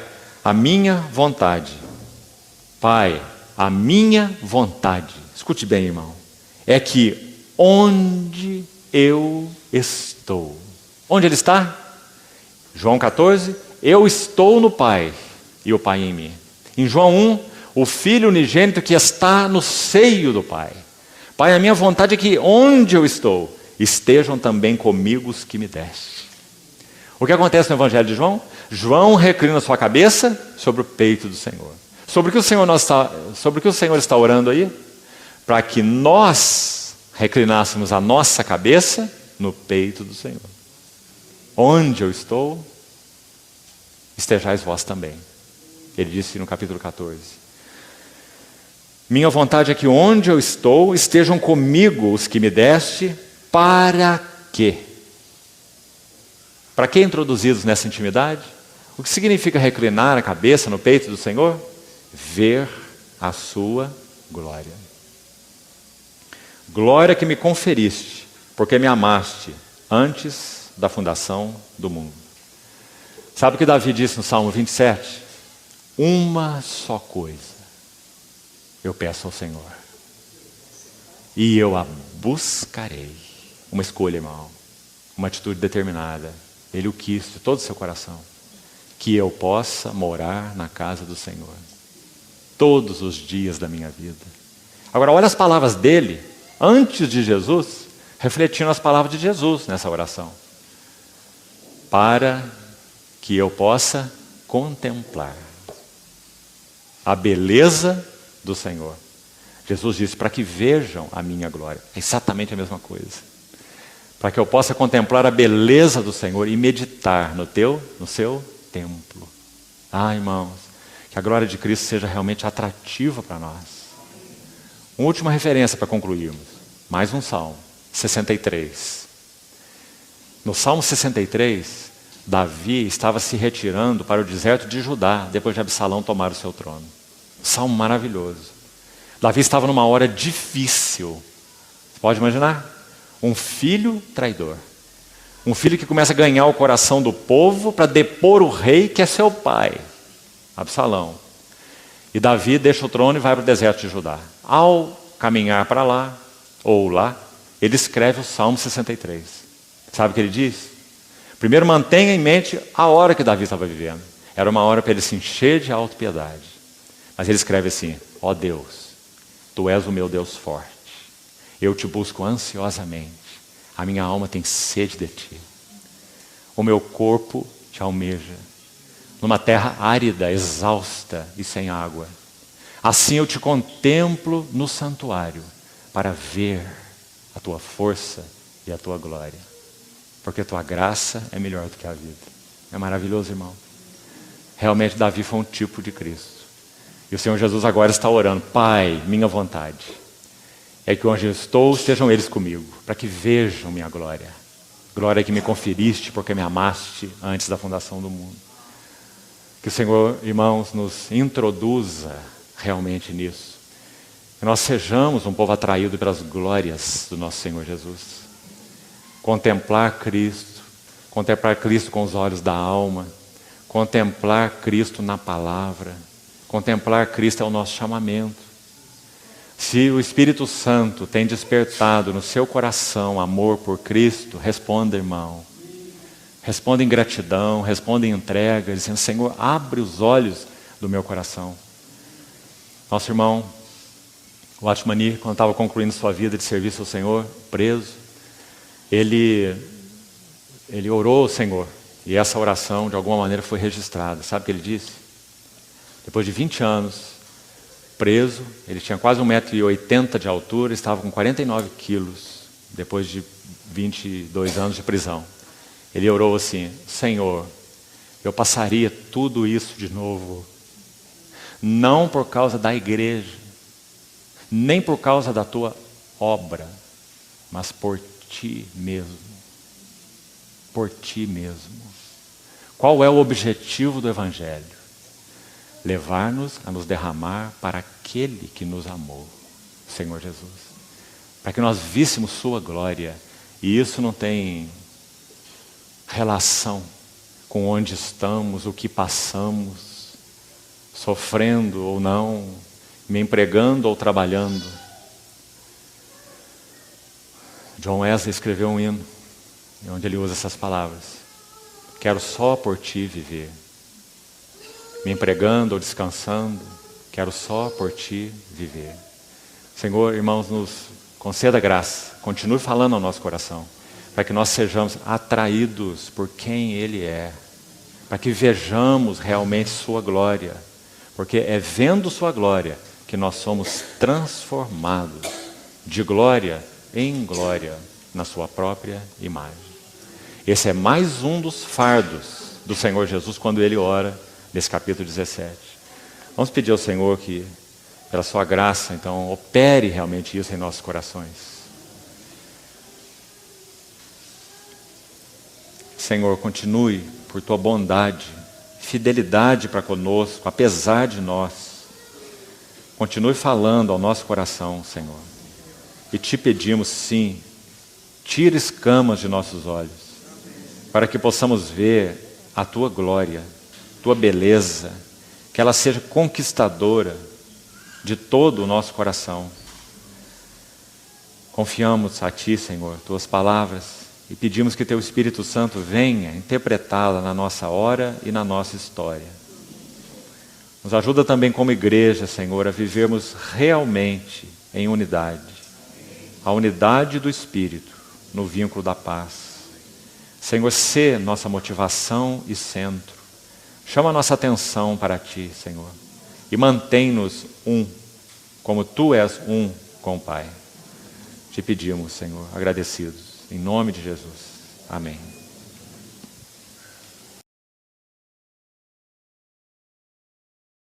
a minha vontade. Pai, a minha vontade. Escute bem, irmão. É que onde eu estou. Onde ele está? João 14. Eu estou no Pai e o Pai em mim. Em João 1, o Filho unigênito que está no seio do Pai. Pai, a minha vontade é que onde eu estou, estejam também comigo os que me deste. O que acontece no Evangelho de João? João reclina sua cabeça sobre o peito do Senhor. Sobre o que o Senhor está orando aí? Para que nós reclinássemos a nossa cabeça no peito do Senhor. Onde eu estou, estejais vós também. Ele disse no capítulo 14. Minha vontade é que onde eu estou, estejam comigo os que me deste, para quê? Para que introduzidos nessa intimidade? O que significa reclinar a cabeça no peito do Senhor? Ver a sua glória. Glória que me conferiste, porque me amaste antes da fundação do mundo. Sabe o que Davi disse no Salmo 27? Uma só coisa eu peço ao Senhor, e eu a buscarei. Uma escolha, irmão, uma atitude determinada. Ele o quis de todo o seu coração. Que eu possa morar na casa do Senhor todos os dias da minha vida. Agora, olha as palavras dele antes de Jesus, refletindo as palavras de Jesus nessa oração. Para que eu possa contemplar a beleza do Senhor. Jesus disse, para que vejam a minha glória. É exatamente a mesma coisa. Para que eu possa contemplar a beleza do Senhor e meditar no seu templo. Ah, irmãos, que a glória de Cristo seja realmente atrativa para nós. Uma última referência para concluirmos. Mais um salmo, 63. No Salmo 63, Davi estava se retirando para o deserto de Judá, depois de Absalão tomar o seu trono. Salmo maravilhoso. Davi estava numa hora difícil. Você pode imaginar? Um filho traidor. Um filho que começa a ganhar o coração do povo para depor o rei que é seu pai, Absalão. E Davi deixa o trono e vai para o deserto de Judá. Ao caminhar para lá, ou lá, ele escreve o Salmo 63. Sabe o que ele diz? Primeiro, mantenha em mente a hora que Davi estava vivendo. Era uma hora para ele se encher de autopiedade. Mas ele escreve assim: ó Deus, Tu és o meu Deus forte. Eu te busco ansiosamente. A minha alma tem sede de Ti. O meu corpo te almeja. Numa terra árida, exausta e sem água. Assim eu te contemplo no santuário, para ver a Tua força e a Tua glória. Porque a Tua graça é melhor do que a vida. É maravilhoso, irmão. Realmente Davi foi um tipo de Cristo. E o Senhor Jesus agora está orando: Pai, minha vontade é que onde eu estou estejam eles comigo, para que vejam minha glória. Glória que me conferiste porque me amaste antes da fundação do mundo. Que o Senhor, irmãos, nos introduza realmente nisso. Que nós sejamos um povo atraído pelas glórias do nosso Senhor Jesus. Contemplar Cristo com os olhos da alma, contemplar Cristo na palavra, contemplar Cristo é o nosso chamamento. Se o Espírito Santo tem despertado no seu coração amor por Cristo, responda, irmão. Responda em gratidão, responda em entrega, dizendo: Senhor, abre os olhos do meu coração. Nosso irmão, o Atmani, quando estava concluindo sua vida de serviço ao Senhor, preso, ele orou ao Senhor. E essa oração, de alguma maneira, foi registrada. Sabe o que ele disse? Depois de 20 anos, preso, ele tinha quase 1,80 m de altura, estava com 49 quilos, depois de 22 anos de prisão. Ele orou assim: Senhor, eu passaria tudo isso de novo, não por causa da igreja, nem por causa da tua obra, mas por ti mesmo. Por ti mesmo. Qual é o objetivo do Evangelho? Levar-nos a nos derramar para aquele que nos amou, Senhor Jesus. Para que nós víssemos sua glória. E isso não tem relação com onde estamos, o que passamos, sofrendo ou não, me empregando ou trabalhando. John Wesley escreveu um hino, onde ele usa essas palavras: quero só por ti viver. Me empregando ou descansando, quero só por ti viver. Senhor, irmãos, nos conceda graça, continue falando ao nosso coração, para que nós sejamos atraídos por quem Ele é, para que vejamos realmente sua glória, porque é vendo sua glória que nós somos transformados de glória em glória na sua própria imagem. Esse é mais um dos fardos do Senhor Jesus quando Ele ora nesse capítulo 17. Vamos pedir ao Senhor que, pela sua graça, então, opere realmente isso em nossos corações. Senhor, continue por tua bondade, fidelidade para conosco, apesar de nós. Continue falando ao nosso coração, Senhor. E te pedimos, sim, tira escamas de nossos olhos, para que possamos ver a tua glória, tua beleza, que ela seja conquistadora de todo o nosso coração. Confiamos a Ti, Senhor, Tuas palavras, e pedimos que Teu Espírito Santo venha interpretá-la na nossa hora e na nossa história. Nos ajuda também como igreja, Senhor, a vivermos realmente em unidade. A unidade do Espírito no vínculo da paz. Senhor, sê nossa motivação e centro. Chama a nossa atenção para Ti, Senhor, e mantém-nos um, como Tu és um com o Pai. Te pedimos, Senhor, agradecidos, em nome de Jesus. Amém.